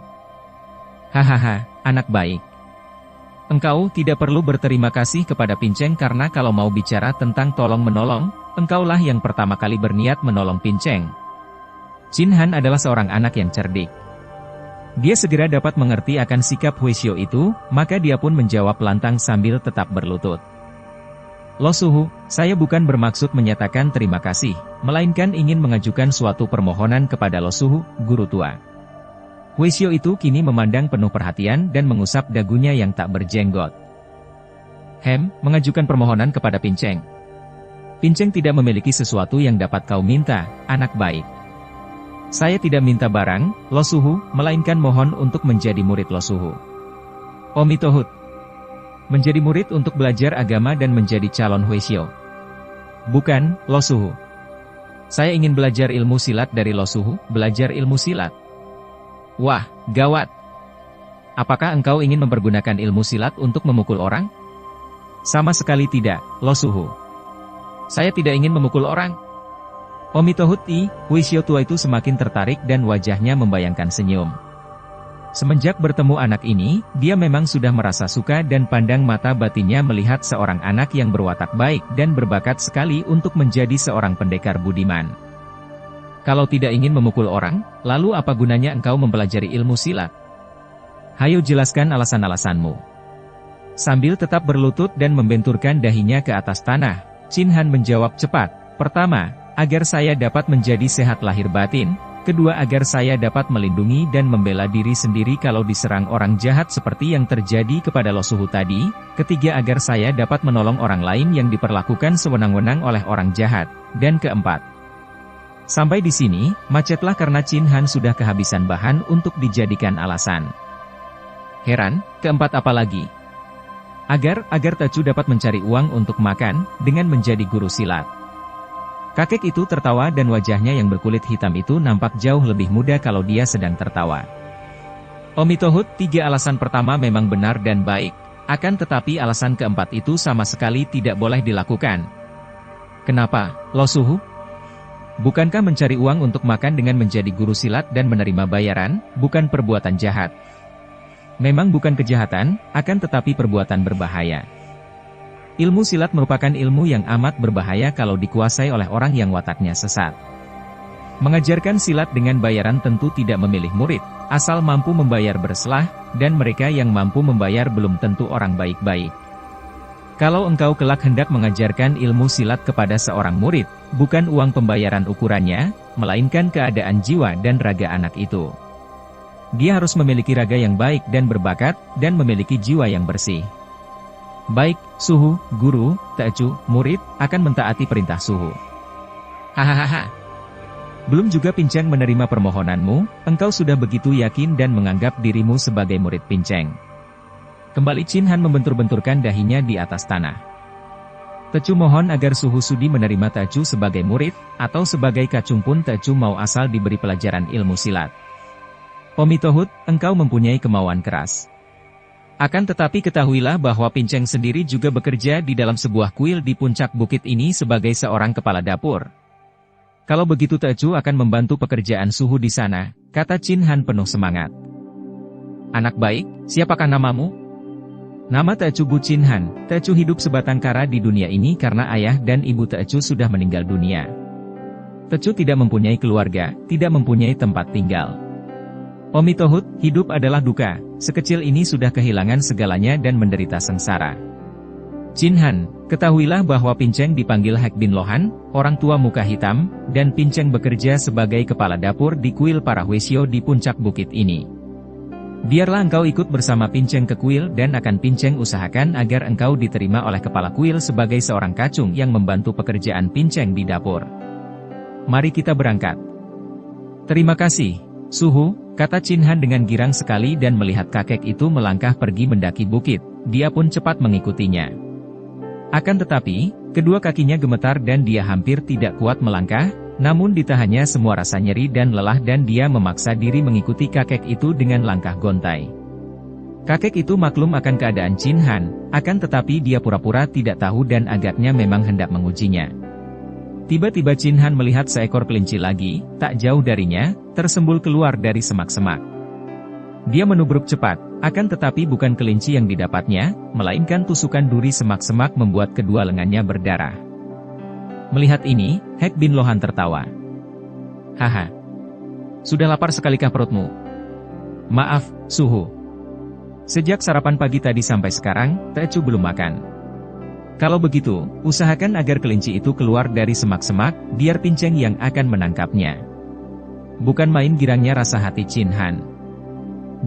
"Hahaha, anak baik. Engkau tidak perlu berterima kasih kepada Pinceng karena kalau mau bicara tentang tolong-menolong, engkaulah yang pertama kali berniat menolong Pinceng." Qin Han adalah seorang anak yang cerdik. Dia segera dapat mengerti akan sikap Wei Xiao itu, maka dia pun menjawab lantang sambil tetap berlutut. "Lo Suhu, saya bukan bermaksud menyatakan terima kasih, melainkan ingin mengajukan suatu permohonan kepada Lo Suhu, guru tua." Wei Xiao itu kini memandang penuh perhatian dan mengusap dagunya yang tak berjenggot. Mengajukan permohonan kepada Pinceng. Pinceng tidak memiliki sesuatu yang dapat kau minta, anak baik. Saya tidak minta barang, Lo Suhu, melainkan mohon untuk menjadi murid Lo Suhu. Omitohut. Menjadi murid untuk belajar agama dan menjadi calon Wei Xiao. Bukan, Lo Suhu. Saya ingin belajar ilmu silat dari Lo Suhu, belajar ilmu silat. Wah, gawat. Apakah engkau ingin mempergunakan ilmu silat untuk memukul orang? Sama sekali tidak, Lo Suhu. Saya tidak ingin memukul orang. Omitohuti, Wisyo tua itu semakin tertarik dan wajahnya membayangkan senyum. Semenjak bertemu anak ini, dia memang sudah merasa suka dan pandang mata batinnya melihat seorang anak yang berwatak baik dan berbakat sekali untuk menjadi seorang pendekar budiman. Kalau tidak ingin memukul orang, lalu apa gunanya engkau mempelajari ilmu silat? Hayo jelaskan alasan-alasanmu. Sambil tetap berlutut dan membenturkan dahinya ke atas tanah, Chin Han menjawab cepat. Pertama, agar saya dapat menjadi sehat lahir batin. Kedua, agar saya dapat melindungi dan membela diri sendiri kalau diserang orang jahat seperti yang terjadi kepada Lo Suhu tadi. Ketiga, agar saya dapat menolong orang lain yang diperlakukan sewenang-wenang oleh orang jahat. Dan keempat. Sampai di sini, macetlah karena Chin Han sudah kehabisan bahan untuk dijadikan alasan. Heran, keempat apa lagi? Agar Tacu dapat mencari uang untuk makan, dengan menjadi guru silat. Kakek itu tertawa dan wajahnya yang berkulit hitam itu nampak jauh lebih muda kalau dia sedang tertawa. Omitohut, 3 alasan pertama memang benar dan baik, akan tetapi alasan keempat itu sama sekali tidak boleh dilakukan. Kenapa, Lo Suhu? Bukankah mencari uang untuk makan dengan menjadi guru silat dan menerima bayaran, bukan perbuatan jahat? Memang bukan kejahatan, akan tetapi perbuatan berbahaya. Ilmu silat merupakan ilmu yang amat berbahaya kalau dikuasai oleh orang yang wataknya sesat. Mengajarkan silat dengan bayaran tentu tidak memilih murid, asal mampu membayar berselah, dan mereka yang mampu membayar belum tentu orang baik-baik. Kalau engkau kelak hendak mengajarkan ilmu silat kepada seorang murid, bukan uang pembayaran ukurannya, melainkan keadaan jiwa dan raga anak itu. Dia harus memiliki raga yang baik dan berbakat, dan memiliki jiwa yang bersih. Baik, Suhu, guru, Tacu, murid, akan mentaati perintah Suhu. Hahaha. Belum juga Pinceng menerima permohonanmu, engkau sudah begitu yakin dan menganggap dirimu sebagai murid Pinceng. Kembali Chin Han membentur-benturkan dahinya di atas tanah. Tacu mohon agar Suhu sudi menerima Tacu sebagai murid, atau sebagai kacung pun Tacu mau asal diberi pelajaran ilmu silat. Omitohut, engkau mempunyai kemauan keras. Akan tetapi ketahuilah bahwa Pinceng sendiri juga bekerja di dalam sebuah kuil di puncak bukit ini sebagai seorang kepala dapur. Kalau begitu Tacu akan membantu pekerjaan Suhu di sana, kata Chin Han penuh semangat. Anak baik, siapakah namamu? Nama Tacu Bu Chin Han. Tacu hidup sebatang kara di dunia ini karena ayah dan ibu Tacu sudah meninggal dunia. Tacu tidak mempunyai keluarga, tidak mempunyai tempat tinggal. Omitohut, hidup adalah duka, sekecil ini sudah kehilangan segalanya dan menderita sengsara. Chin Han, ketahuilah bahwa Pinceng dipanggil Hek Bin Lohan, orang tua muka hitam, dan Pinceng bekerja sebagai kepala dapur di kuil para Wisyo di puncak bukit ini. Biarlah engkau ikut bersama Pinceng ke kuil dan akan Pinceng usahakan agar engkau diterima oleh kepala kuil sebagai seorang kacung yang membantu pekerjaan Pinceng di dapur. Mari kita berangkat. Terima kasih, Suhu, kata Chin Han dengan girang sekali dan melihat kakek itu melangkah pergi mendaki bukit, dia pun cepat mengikutinya. Akan tetapi, kedua kakinya gemetar dan dia hampir tidak kuat melangkah, namun ditahannya semua rasa nyeri dan lelah dan dia memaksa diri mengikuti kakek itu dengan langkah gontai. Kakek itu maklum akan keadaan Chin Han, akan tetapi dia pura-pura tidak tahu dan agaknya memang hendak mengujinya. Tiba-tiba Chin Han melihat seekor kelinci lagi, tak jauh darinya, tersembul keluar dari semak-semak. Dia menubruk cepat, akan tetapi bukan kelinci yang didapatnya, melainkan tusukan duri semak-semak membuat kedua lengannya berdarah. Melihat ini, Hek Bin Lohan tertawa. Haha. Sudah lapar sekalikah perutmu? Maaf, Suhu. Sejak sarapan pagi tadi sampai sekarang, Tacu belum makan. Kalau begitu, usahakan agar kelinci itu keluar dari semak-semak, biar Pinceng yang akan menangkapnya. Bukan main girangnya rasa hati Chin Han.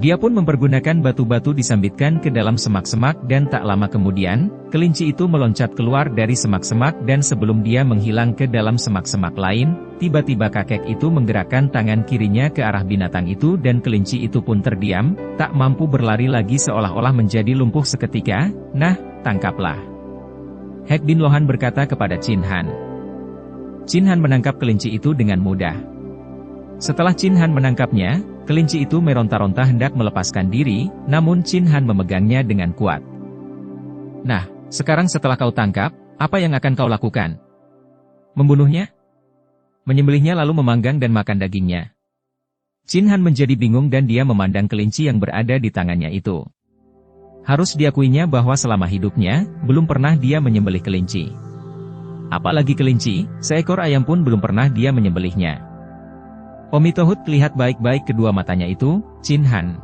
Dia pun mempergunakan batu-batu disambitkan ke dalam semak-semak dan tak lama kemudian, kelinci itu meloncat keluar dari semak-semak dan sebelum dia menghilang ke dalam semak-semak lain, tiba-tiba kakek itu menggerakkan tangan kirinya ke arah binatang itu dan kelinci itu pun terdiam, tak mampu berlari lagi seolah-olah menjadi lumpuh seketika. Nah, tangkaplah. Hek Bin Lohan berkata kepada Chin Han. Chin Han menangkap kelinci itu dengan mudah. Setelah Chin Han menangkapnya, kelinci itu meronta-ronta hendak melepaskan diri, namun Chin Han memegangnya dengan kuat. Nah, sekarang setelah kau tangkap, apa yang akan kau lakukan? Membunuhnya? Menyembelihnya lalu memanggang dan makan dagingnya. Chin Han menjadi bingung dan dia memandang kelinci yang berada di tangannya itu. Harus diakuinya bahwa selama hidupnya, belum pernah dia menyembelih kelinci. Apalagi kelinci, seekor ayam pun belum pernah dia menyembelihnya. Omitohut lihat baik-baik kedua matanya itu, Chin Han.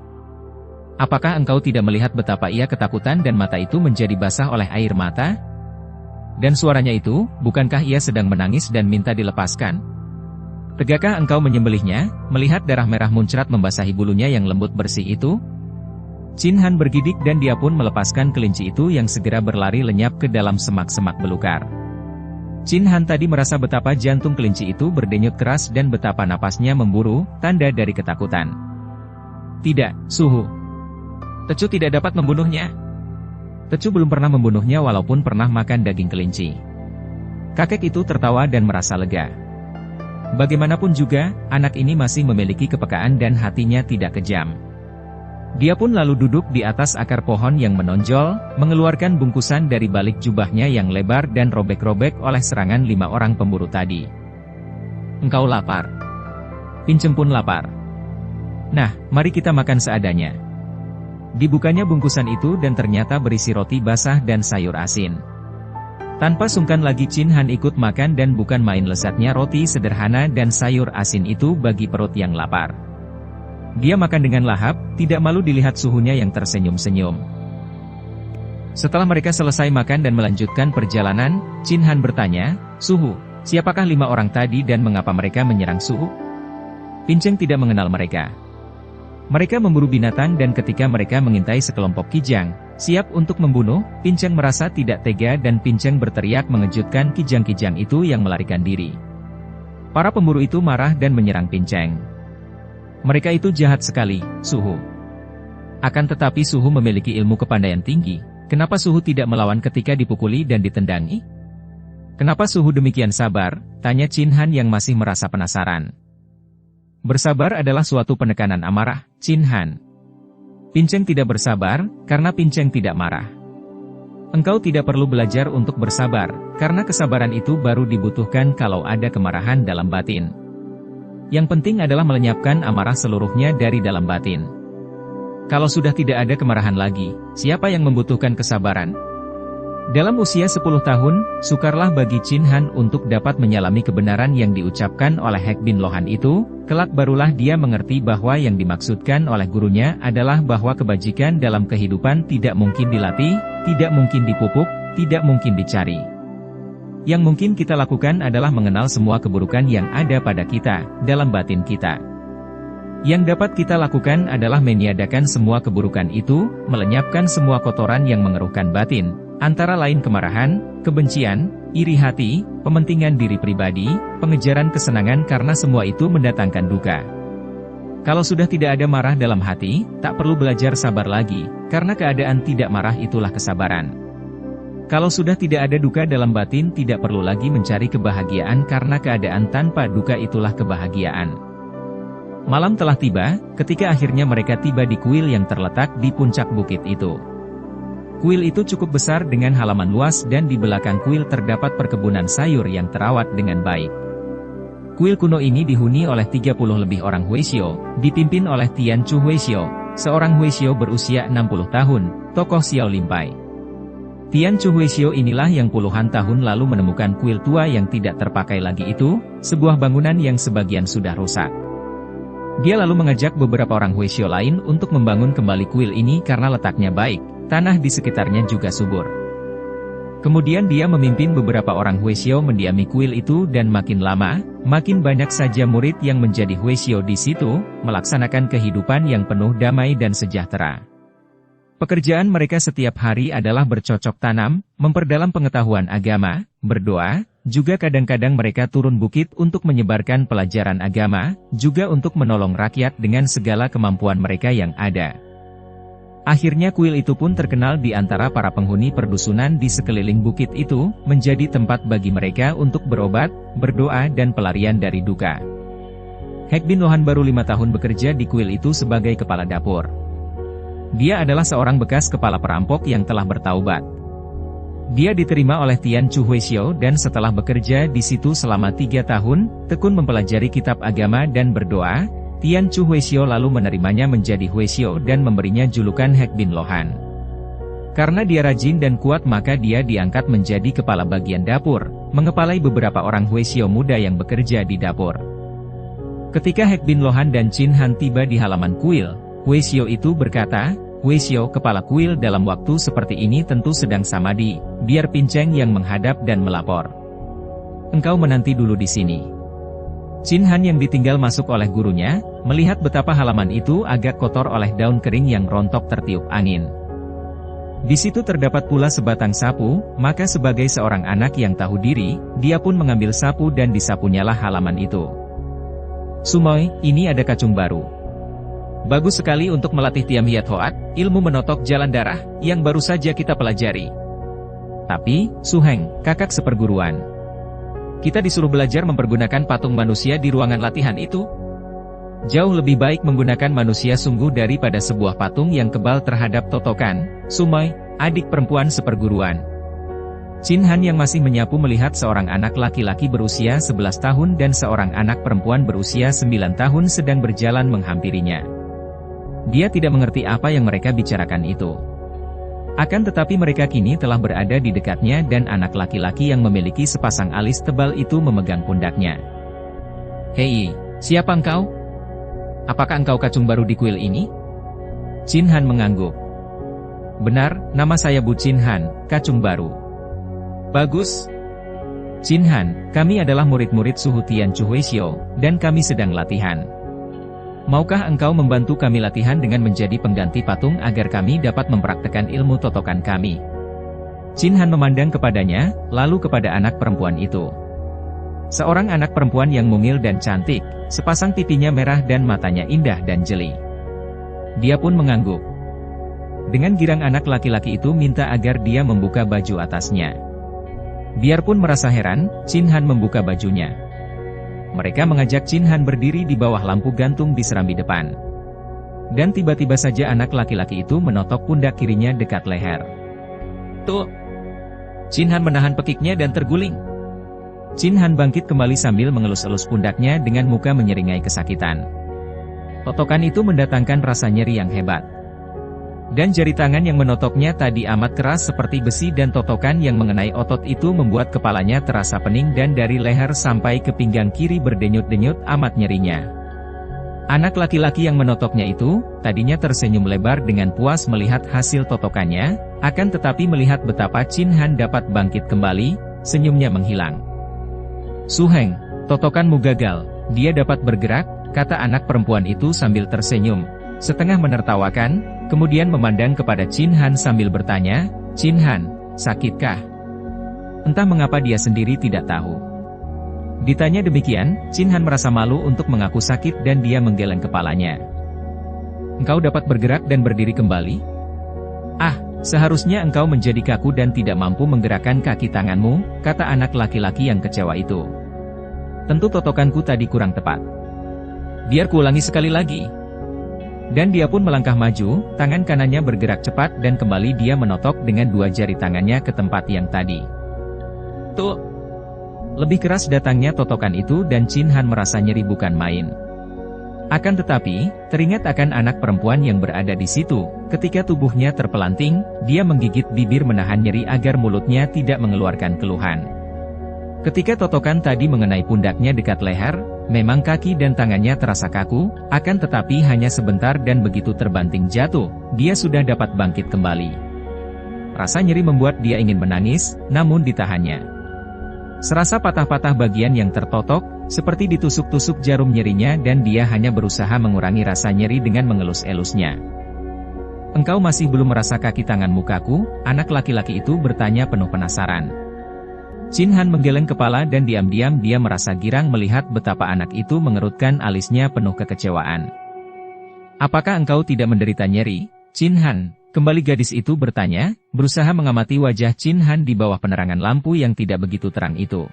Apakah engkau tidak melihat betapa ia ketakutan dan mata itu menjadi basah oleh air mata? Dan suaranya itu, bukankah ia sedang menangis dan minta dilepaskan? Tegakkah engkau menyembelihnya, melihat darah merah muncrat membasahi bulunya yang lembut bersih itu? Chin Han bergidik dan dia pun melepaskan kelinci itu yang segera berlari lenyap ke dalam semak-semak belukar. Chin Han tadi merasa betapa jantung kelinci itu berdenyut keras dan betapa napasnya memburu, tanda dari ketakutan. Tidak, Suhu. Tecu tidak dapat membunuhnya. Tecu belum pernah membunuhnya walaupun pernah makan daging kelinci. Kakek itu tertawa dan merasa lega. Bagaimanapun juga, anak ini masih memiliki kepekaan dan hatinya tidak kejam. Dia pun lalu duduk di atas akar pohon yang menonjol, mengeluarkan bungkusan dari balik jubahnya yang lebar dan robek-robek oleh serangan 5 orang pemburu tadi. Engkau lapar. Pincem pun lapar. Nah, mari kita makan seadanya. Dibukanya bungkusan itu dan ternyata berisi roti basah dan sayur asin. Tanpa sungkan lagi Chin Han ikut makan dan bukan main lezatnya roti sederhana dan sayur asin itu bagi perut yang lapar. Dia makan dengan lahap, tidak malu dilihat suhunya yang tersenyum-senyum. Setelah mereka selesai makan dan melanjutkan perjalanan, Chin Han bertanya, Suhu, siapakah 5 orang tadi dan mengapa mereka menyerang Suhu? Pinceng tidak mengenal mereka. Mereka memburu binatang dan ketika mereka mengintai sekelompok kijang, siap untuk membunuh, Pinceng merasa tidak tega dan Pinceng berteriak mengejutkan kijang-kijang itu yang melarikan diri. Para pemburu itu marah dan menyerang Pinceng. Mereka itu jahat sekali, Suhu. Akan tetapi Suhu memiliki ilmu kepandaian tinggi, kenapa Suhu tidak melawan ketika dipukuli dan ditendangi? Kenapa Suhu demikian sabar? Tanya Chin Han yang masih merasa penasaran. Bersabar adalah suatu penekanan amarah, Chin Han. Pinceng tidak bersabar, karena Pinceng tidak marah. Engkau tidak perlu belajar untuk bersabar, karena kesabaran itu baru dibutuhkan kalau ada kemarahan dalam batin. Yang penting adalah melenyapkan amarah seluruhnya dari dalam batin. Kalau sudah tidak ada kemarahan lagi, siapa yang membutuhkan kesabaran? Dalam usia 10 tahun, sukarlah bagi Chin Han untuk dapat menyalami kebenaran yang diucapkan oleh Hek Bin Lohan itu, kelak barulah dia mengerti bahwa yang dimaksudkan oleh gurunya adalah bahwa kebajikan dalam kehidupan tidak mungkin dilatih, tidak mungkin dipupuk, tidak mungkin dicari. Yang mungkin kita lakukan adalah mengenal semua keburukan yang ada pada kita, dalam batin kita. Yang dapat kita lakukan adalah meniadakan semua keburukan itu, melenyapkan semua kotoran yang mengeruhkan batin, antara lain kemarahan, kebencian, iri hati, pementingan diri pribadi, pengejaran kesenangan karena semua itu mendatangkan duka. Kalau sudah tidak ada marah dalam hati, tak perlu belajar sabar lagi, karena keadaan tidak marah itulah kesabaran. Kalau sudah tidak ada duka dalam batin, tidak perlu lagi mencari kebahagiaan karena keadaan tanpa duka itulah kebahagiaan. Malam telah tiba, ketika akhirnya mereka tiba di kuil yang terletak di puncak bukit itu. Kuil itu cukup besar dengan halaman luas dan di belakang kuil terdapat perkebunan sayur yang terawat dengan baik. Kuil kuno ini dihuni oleh 30 lebih orang Huishyo, dipimpin oleh Tian Chu Huishyo, seorang Huishyo berusia 60 tahun, tokoh Xiao Limpai. Tian Chu Huishyo inilah yang puluhan tahun lalu menemukan kuil tua yang tidak terpakai lagi itu, sebuah bangunan yang sebagian sudah rusak. Dia lalu mengajak beberapa orang Huishyo lain untuk membangun kembali kuil ini karena letaknya baik. Tanah di sekitarnya juga subur. Kemudian dia memimpin beberapa orang Huishyo mendiami kuil itu dan makin lama, makin banyak saja murid yang menjadi Huishyo di situ, melaksanakan kehidupan yang penuh damai dan sejahtera. Pekerjaan mereka setiap hari adalah bercocok tanam, memperdalam pengetahuan agama, berdoa, juga kadang-kadang mereka turun bukit untuk menyebarkan pelajaran agama, juga untuk menolong rakyat dengan segala kemampuan mereka yang ada. Akhirnya kuil itu pun terkenal di antara para penghuni perdusunan di sekeliling bukit itu, menjadi tempat bagi mereka untuk berobat, berdoa dan pelarian dari duka. Hek Bin Lohan baru 5 tahun bekerja di kuil itu sebagai kepala dapur. Dia adalah seorang bekas kepala perampok yang telah bertaubat. Dia diterima oleh Tian Chu Huixiu dan setelah bekerja di situ selama 3 tahun, tekun mempelajari kitab agama dan berdoa, Tian Chu Huixiu lalu menerimanya menjadi Huixiu dan memberinya julukan Hek bin Lohan. Karena dia rajin dan kuat maka dia diangkat menjadi kepala bagian dapur, mengepalai beberapa orang Huixiu muda yang bekerja di dapur. Ketika Hek bin Lohan dan Qin Han tiba di halaman kuil, Huixiu itu berkata, "Huixiu, kepala kuil dalam waktu seperti ini tentu sedang samadi, biar Pinceng yang menghadap dan melapor. Engkau menanti dulu di sini." Qin Han yang ditinggal masuk oleh gurunya, melihat betapa halaman itu agak kotor oleh daun kering yang rontok tertiup angin. Di situ terdapat pula sebatang sapu, maka sebagai seorang anak yang tahu diri, dia pun mengambil sapu dan disapunyalah halaman itu. "Sumoy, ini ada kacung baru. Bagus sekali untuk melatih Tiam Hiat Hoat, ilmu menotok jalan darah, yang baru saja kita pelajari. Tapi, Su Heng, kakak seperguruan. Kita disuruh belajar mempergunakan patung manusia di ruangan latihan itu. Jauh lebih baik menggunakan manusia sungguh daripada sebuah patung yang kebal terhadap totokan, Sumoy, adik perempuan seperguruan." Qin Han yang masih menyapu melihat seorang anak laki-laki berusia 11 tahun dan seorang anak perempuan berusia 9 tahun sedang berjalan menghampirinya. Dia tidak mengerti apa yang mereka bicarakan itu. Akan tetapi mereka kini telah berada di dekatnya dan anak laki-laki yang memiliki sepasang alis tebal itu memegang pundaknya. "Hei, siapa engkau? Apakah engkau kacung baru di kuil ini?" Qin Han mengangguk. "Benar, nama saya Bu Qin Han, kacung baru." "Bagus. Qin Han, kami adalah murid-murid suhu Tian Chu Huixiu, dan kami sedang latihan. Maukah engkau membantu kami latihan dengan menjadi pengganti patung agar kami dapat mempraktekkan ilmu totokan kami?" Qin Han memandang kepadanya, lalu kepada anak perempuan itu. Seorang anak perempuan yang mungil dan cantik, sepasang pipinya merah dan matanya indah dan jeli. Dia pun mengangguk. Dengan girang anak laki-laki itu minta agar dia membuka baju atasnya. Biarpun merasa heran, Qin Han membuka bajunya. Mereka mengajak Qin Han berdiri di bawah lampu gantung di serambi depan. Dan tiba-tiba saja anak laki-laki itu menotok pundak kirinya dekat leher. "Tuh!" Qin Han menahan pekiknya dan terguling. Qin Han bangkit kembali sambil mengelus-elus pundaknya dengan muka menyeringai kesakitan. Totokan itu mendatangkan rasa nyeri yang hebat. Dan jari tangan yang menotoknya tadi amat keras seperti besi dan totokan yang mengenai otot itu membuat kepalanya terasa pening dan dari leher sampai ke pinggang kiri berdenyut-denyut amat nyerinya. Anak laki-laki yang menotoknya itu, tadinya tersenyum lebar dengan puas melihat hasil totokannya, akan tetapi melihat betapa Qin Han dapat bangkit kembali, senyumnya menghilang. "Su Heng, totokanmu gagal, dia dapat bergerak," kata anak perempuan itu sambil tersenyum, setengah menertawakan, kemudian memandang kepada Qin Han sambil bertanya, "Qin Han, sakitkah?" Entah mengapa dia sendiri tidak tahu. Ditanya demikian, Qin Han merasa malu untuk mengaku sakit dan dia menggeleng kepalanya. "Engkau dapat bergerak dan berdiri kembali? Ah, seharusnya engkau menjadi kaku dan tidak mampu menggerakkan kaki tanganmu," kata anak laki-laki yang kecewa itu. "Tentu totokanku tadi kurang tepat. Biar kuulangi sekali lagi." Dan dia pun melangkah maju, tangan kanannya bergerak cepat dan kembali dia menotok dengan 2 jari tangannya ke tempat yang tadi. "Tuh!" Lebih keras datangnya totokan itu dan Qin Han merasa nyeri bukan main. Akan tetapi, teringat akan anak perempuan yang berada di situ, ketika tubuhnya terpelanting, dia menggigit bibir menahan nyeri agar mulutnya tidak mengeluarkan keluhan. Ketika totokan tadi mengenai pundaknya dekat leher, memang kaki dan tangannya terasa kaku, akan tetapi hanya sebentar dan begitu terbanting jatuh, dia sudah dapat bangkit kembali. Rasa nyeri membuat dia ingin menangis, namun ditahannya. Serasa patah-patah bagian yang tertotok, seperti ditusuk-tusuk jarum nyerinya dan dia hanya berusaha mengurangi rasa nyeri dengan mengelus-elusnya. "Engkau masih belum merasa kaki tanganmu kaku?" anak laki-laki itu bertanya penuh penasaran. Qin Han menggeleng kepala dan diam-diam dia merasa girang melihat betapa anak itu mengerutkan alisnya penuh kekecewaan. "Apakah engkau tidak menderita nyeri, Qin Han?" kembali gadis itu bertanya, berusaha mengamati wajah Qin Han di bawah penerangan lampu yang tidak begitu terang itu.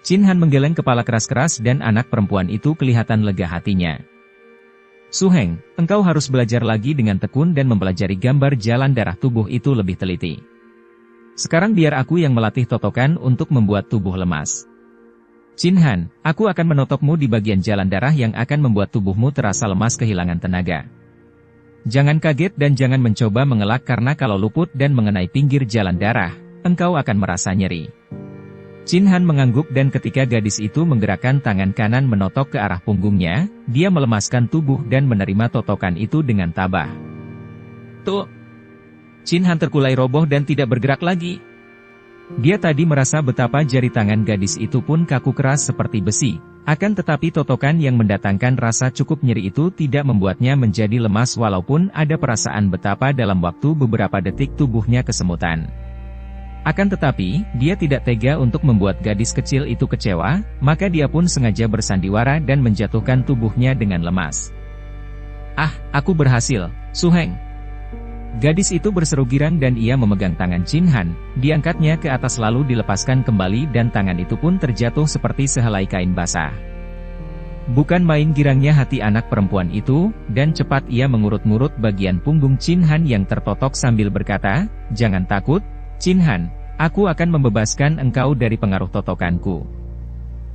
Qin Han menggeleng kepala keras-keras dan anak perempuan itu kelihatan lega hatinya. "Su Heng, engkau harus belajar lagi dengan tekun dan mempelajari gambar jalan darah tubuh itu lebih teliti. Sekarang biar aku yang melatih totokan untuk membuat tubuh lemas. Chin Han, aku akan menotokmu di bagian jalan darah yang akan membuat tubuhmu terasa lemas kehilangan tenaga. Jangan kaget dan jangan mencoba mengelak karena kalau luput dan mengenai pinggir jalan darah, engkau akan merasa nyeri. Chin Han mengangguk dan ketika gadis itu menggerakkan tangan kanan menotok ke arah punggungnya, dia melemaskan tubuh dan menerima totokan itu dengan tabah. Tuh! Chin Han terkulai roboh dan tidak bergerak lagi. Dia tadi merasa betapa jari tangan gadis itu pun kaku keras seperti besi. Akan tetapi totokan yang mendatangkan rasa cukup nyeri itu tidak membuatnya menjadi lemas walaupun ada perasaan betapa dalam waktu beberapa detik tubuhnya kesemutan. Akan tetapi, dia tidak tega untuk membuat gadis kecil itu kecewa, maka dia pun sengaja bersandiwara dan menjatuhkan tubuhnya dengan lemas. Ah, aku berhasil, Su Heng. Gadis itu berseru girang dan ia memegang tangan Chin Han, diangkatnya ke atas lalu dilepaskan kembali dan tangan itu pun terjatuh seperti sehelai kain basah. Bukan main girangnya hati anak perempuan itu, dan cepat ia mengurut-ngurut bagian punggung Chin Han yang tertotok sambil berkata, "Jangan takut, Chin Han, aku akan membebaskan engkau dari pengaruh totokanku."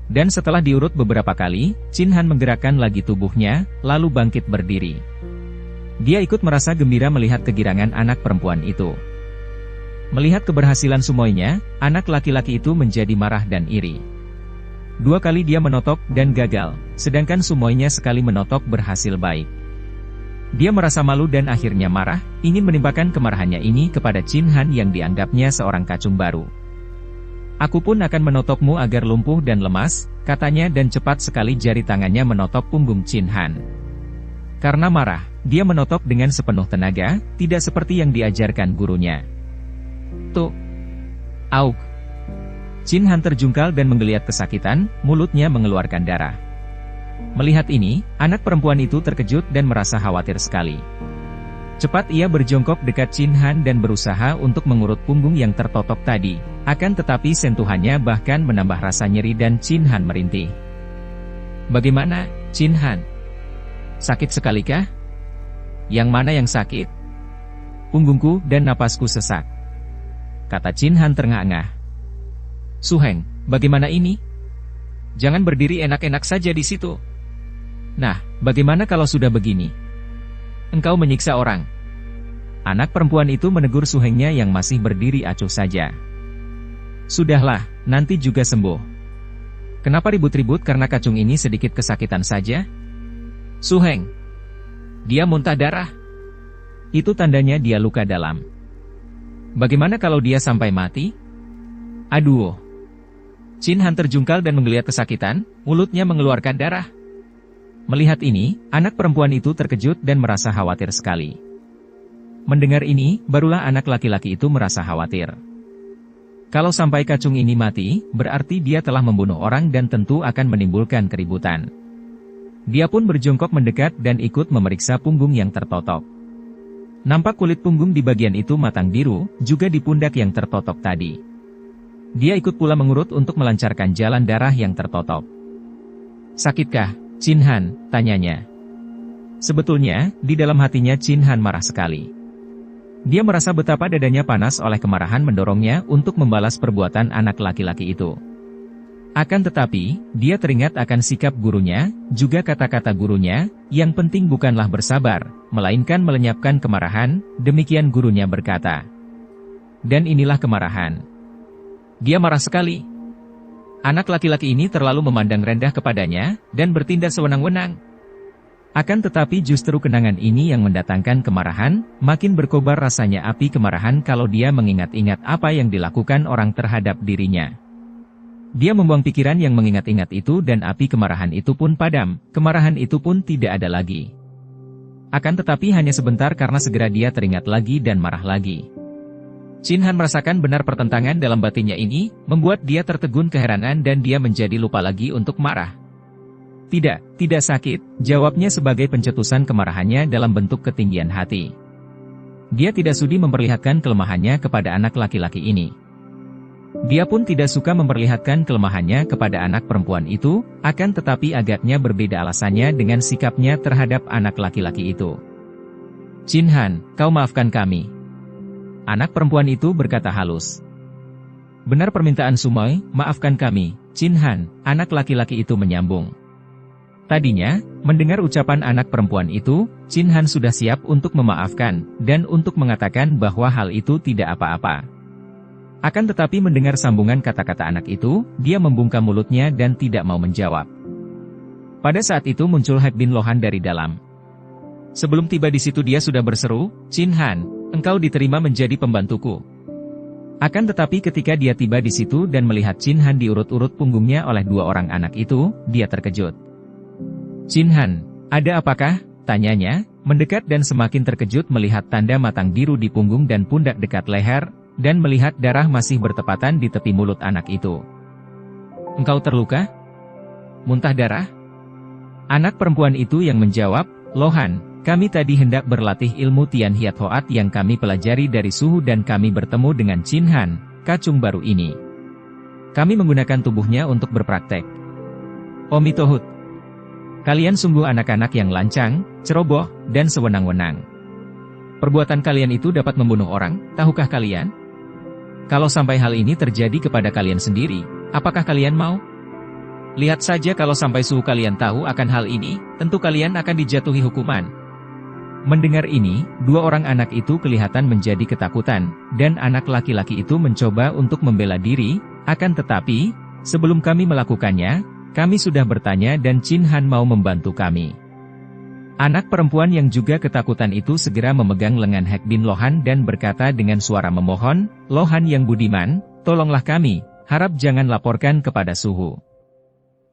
Dan setelah diurut beberapa kali, Chin Han menggerakkan lagi tubuhnya, lalu bangkit berdiri. Dia ikut merasa gembira melihat kegirangan anak perempuan itu. Melihat keberhasilan sumoinya, anak laki-laki itu menjadi marah dan iri. 2 kali dia menotok dan gagal, sedangkan sumoinya sekali menotok berhasil baik. Dia merasa malu dan akhirnya marah, ingin menimpakan kemarahannya ini kepada Chin Han yang dianggapnya seorang kacung baru. "Aku pun akan menotokmu agar lumpuh dan lemas," katanya dan cepat sekali jari tangannya menotok punggung Chin Han. Karena marah, dia menotok dengan sepenuh tenaga, tidak seperti yang diajarkan gurunya. Tuh! Auk! Chin Han terjungkal dan menggeliat kesakitan, mulutnya mengeluarkan darah. Melihat ini, anak perempuan itu terkejut dan merasa khawatir sekali. Cepat ia berjongkok dekat Chin Han dan berusaha untuk mengurut punggung yang tertotok tadi, akan tetapi sentuhannya bahkan menambah rasa nyeri dan Chin Han merintih. "Bagaimana, Chin Han? Sakit sekalikah?" "Yang mana yang sakit?" "Punggungku dan napasku sesak," kata Chin Han terengah-engah. "Su Heng, bagaimana ini? Jangan berdiri enak-enak saja di situ. Nah, bagaimana kalau sudah begini? Engkau menyiksa orang." Anak perempuan itu menegur Su Hengnya yang masih berdiri acuh saja. "Sudahlah, nanti juga sembuh. Kenapa ribut-ribut karena kacung ini sedikit kesakitan saja? Su Heng, dia muntah darah. Itu tandanya dia luka dalam. Bagaimana kalau dia sampai mati? Aduh!" Chin Han terjungkal dan menggeliat kesakitan, mulutnya mengeluarkan darah. Melihat ini, anak perempuan itu terkejut dan merasa khawatir sekali. Mendengar ini, barulah anak laki-laki itu merasa khawatir. Kalau sampai kacung ini mati, berarti dia telah membunuh orang dan tentu akan menimbulkan keributan. Dia pun berjongkok mendekat dan ikut memeriksa punggung yang tertotok. Nampak kulit punggung di bagian itu matang biru, juga di pundak yang tertotok tadi. Dia ikut pula mengurut untuk melancarkan jalan darah yang tertotok. "Sakitkah, Chin Han?" tanyanya. Sebetulnya, di dalam hatinya Chin Han marah sekali. Dia merasa betapa dadanya panas oleh kemarahan mendorongnya untuk membalas perbuatan anak laki-laki itu. Akan tetapi, dia teringat akan sikap gurunya, juga kata-kata gurunya, yang penting bukanlah bersabar, melainkan melenyapkan kemarahan, demikian gurunya berkata. Dan inilah kemarahan. Dia marah sekali. Anak laki-laki ini terlalu memandang rendah kepadanya, dan bertindak sewenang-wenang. Akan tetapi justru kenangan ini yang mendatangkan kemarahan, makin berkobar rasanya api kemarahan kalau dia mengingat-ingat apa yang dilakukan orang terhadap dirinya. Dia membuang pikiran yang mengingat-ingat itu dan api kemarahan itu pun padam, kemarahan itu pun tidak ada lagi. Akan tetapi hanya sebentar karena segera dia teringat lagi dan marah lagi. Chin Han merasakan benar pertentangan dalam batinnya ini, membuat dia tertegun keheranan dan dia menjadi lupa lagi untuk marah. Tidak sakit, jawabnya sebagai pencetusan kemarahannya dalam bentuk ketinggian hati. Dia tidak sudi memperlihatkan kelemahannya kepada anak laki-laki ini. Dia pun tidak suka memperlihatkan kelemahannya kepada anak perempuan itu, akan tetapi agaknya berbeda alasannya dengan sikapnya terhadap anak laki-laki itu. "Chin Han, kau maafkan kami." Anak perempuan itu berkata halus. Benar permintaan Sumoy, maafkan kami, Chin Han, anak laki-laki itu menyambung. Tadinya, mendengar ucapan anak perempuan itu, Chin Han sudah siap untuk memaafkan, dan untuk mengatakan bahwa hal itu tidak apa-apa. Akan tetapi mendengar sambungan kata-kata anak itu, dia membungkam mulutnya dan tidak mau menjawab. Pada saat itu muncul Hek Bin Lohan dari dalam. Sebelum tiba di situ dia sudah berseru, Chin Han, engkau diterima menjadi pembantuku. Akan tetapi ketika dia tiba di situ dan melihat Chin Han diurut-urut punggungnya oleh dua orang anak itu, dia terkejut. Chin Han, ada apakah? Tanyanya, mendekat dan semakin terkejut melihat tanda matang biru di punggung dan pundak dekat leher, dan melihat darah masih bertepatan di tepi mulut anak itu. Engkau terluka? Muntah darah? Anak perempuan itu yang menjawab, Lohan, kami tadi hendak berlatih ilmu Tian Hiat Hoat yang kami pelajari dari Suhu dan kami bertemu dengan Chin Han, kacung baru ini. Kami menggunakan tubuhnya untuk berpraktek. Omitohut. Kalian sungguh anak-anak yang lancang, ceroboh, dan sewenang-wenang. Perbuatan kalian itu dapat membunuh orang, tahukah kalian? Kalau sampai hal ini terjadi kepada kalian sendiri, apakah kalian mau? Lihat saja kalau sampai Suhu kalian tahu akan hal ini, tentu kalian akan dijatuhi hukuman. Mendengar ini, dua orang anak itu kelihatan menjadi ketakutan, dan anak laki-laki itu mencoba untuk membela diri, akan tetapi, sebelum kami melakukannya, kami sudah bertanya dan Chin Han mau membantu kami. Anak perempuan yang juga ketakutan itu segera memegang lengan Hek Bin Lohan dan berkata dengan suara memohon, Lohan yang budiman, tolonglah kami, harap jangan laporkan kepada Suhu.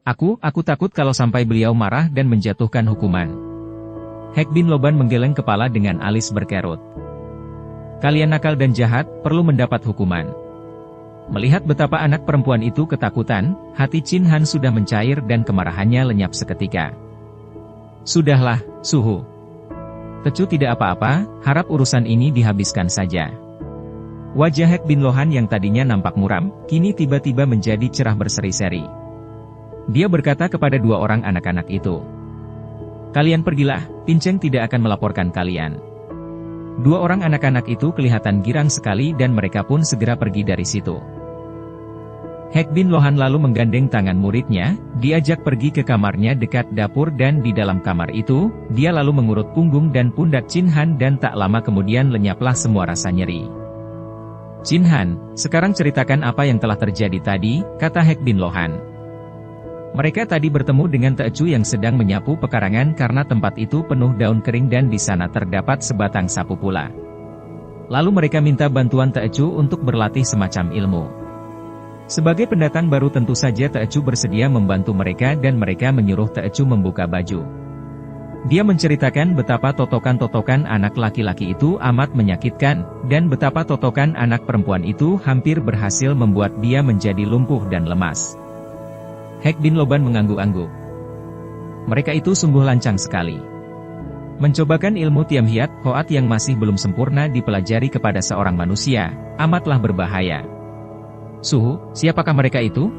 Aku takut kalau sampai beliau marah dan menjatuhkan hukuman. Hek Bin Loban menggeleng kepala dengan alis berkerut. Kalian nakal dan jahat, perlu mendapat hukuman. Melihat betapa anak perempuan itu ketakutan, hati Chin Han sudah mencair dan kemarahannya lenyap seketika. Sudahlah, Suhu. Tecu tidak apa-apa, harap urusan ini dihabiskan saja. Wajah Hek Bin Lohan yang tadinya nampak muram, kini tiba-tiba menjadi cerah berseri-seri. Dia berkata kepada dua orang anak-anak itu. Kalian pergilah, Pinceng tidak akan melaporkan kalian. Dua orang anak-anak itu kelihatan girang sekali dan mereka pun segera pergi dari situ. Hek Bin Lohan lalu menggandeng tangan muridnya, diajak pergi ke kamarnya dekat dapur dan di dalam kamar itu, dia lalu mengurut punggung dan pundak Chin Han dan tak lama kemudian lenyaplah semua rasa nyeri. Chin Han, sekarang ceritakan apa yang telah terjadi tadi, kata Hek Bin Lohan. Mereka tadi bertemu dengan Teocu yang sedang menyapu pekarangan karena tempat itu penuh daun kering dan di sana terdapat sebatang sapu pula. Lalu mereka minta bantuan Teocu untuk berlatih semacam ilmu. Sebagai pendatang baru tentu saja Teocu bersedia membantu mereka dan mereka menyuruh Teocu membuka baju. Dia menceritakan betapa totokan-totokan anak laki-laki itu amat menyakitkan, dan betapa totokan anak perempuan itu hampir berhasil membuat dia menjadi lumpuh dan lemas. Hek Bin Loban mengangguk-angguk. Mereka itu sungguh lancang sekali. Mencobakan ilmu Tiam Hiat Hoat yang masih belum sempurna dipelajari kepada seorang manusia, amatlah berbahaya. Suhu, siapakah mereka itu?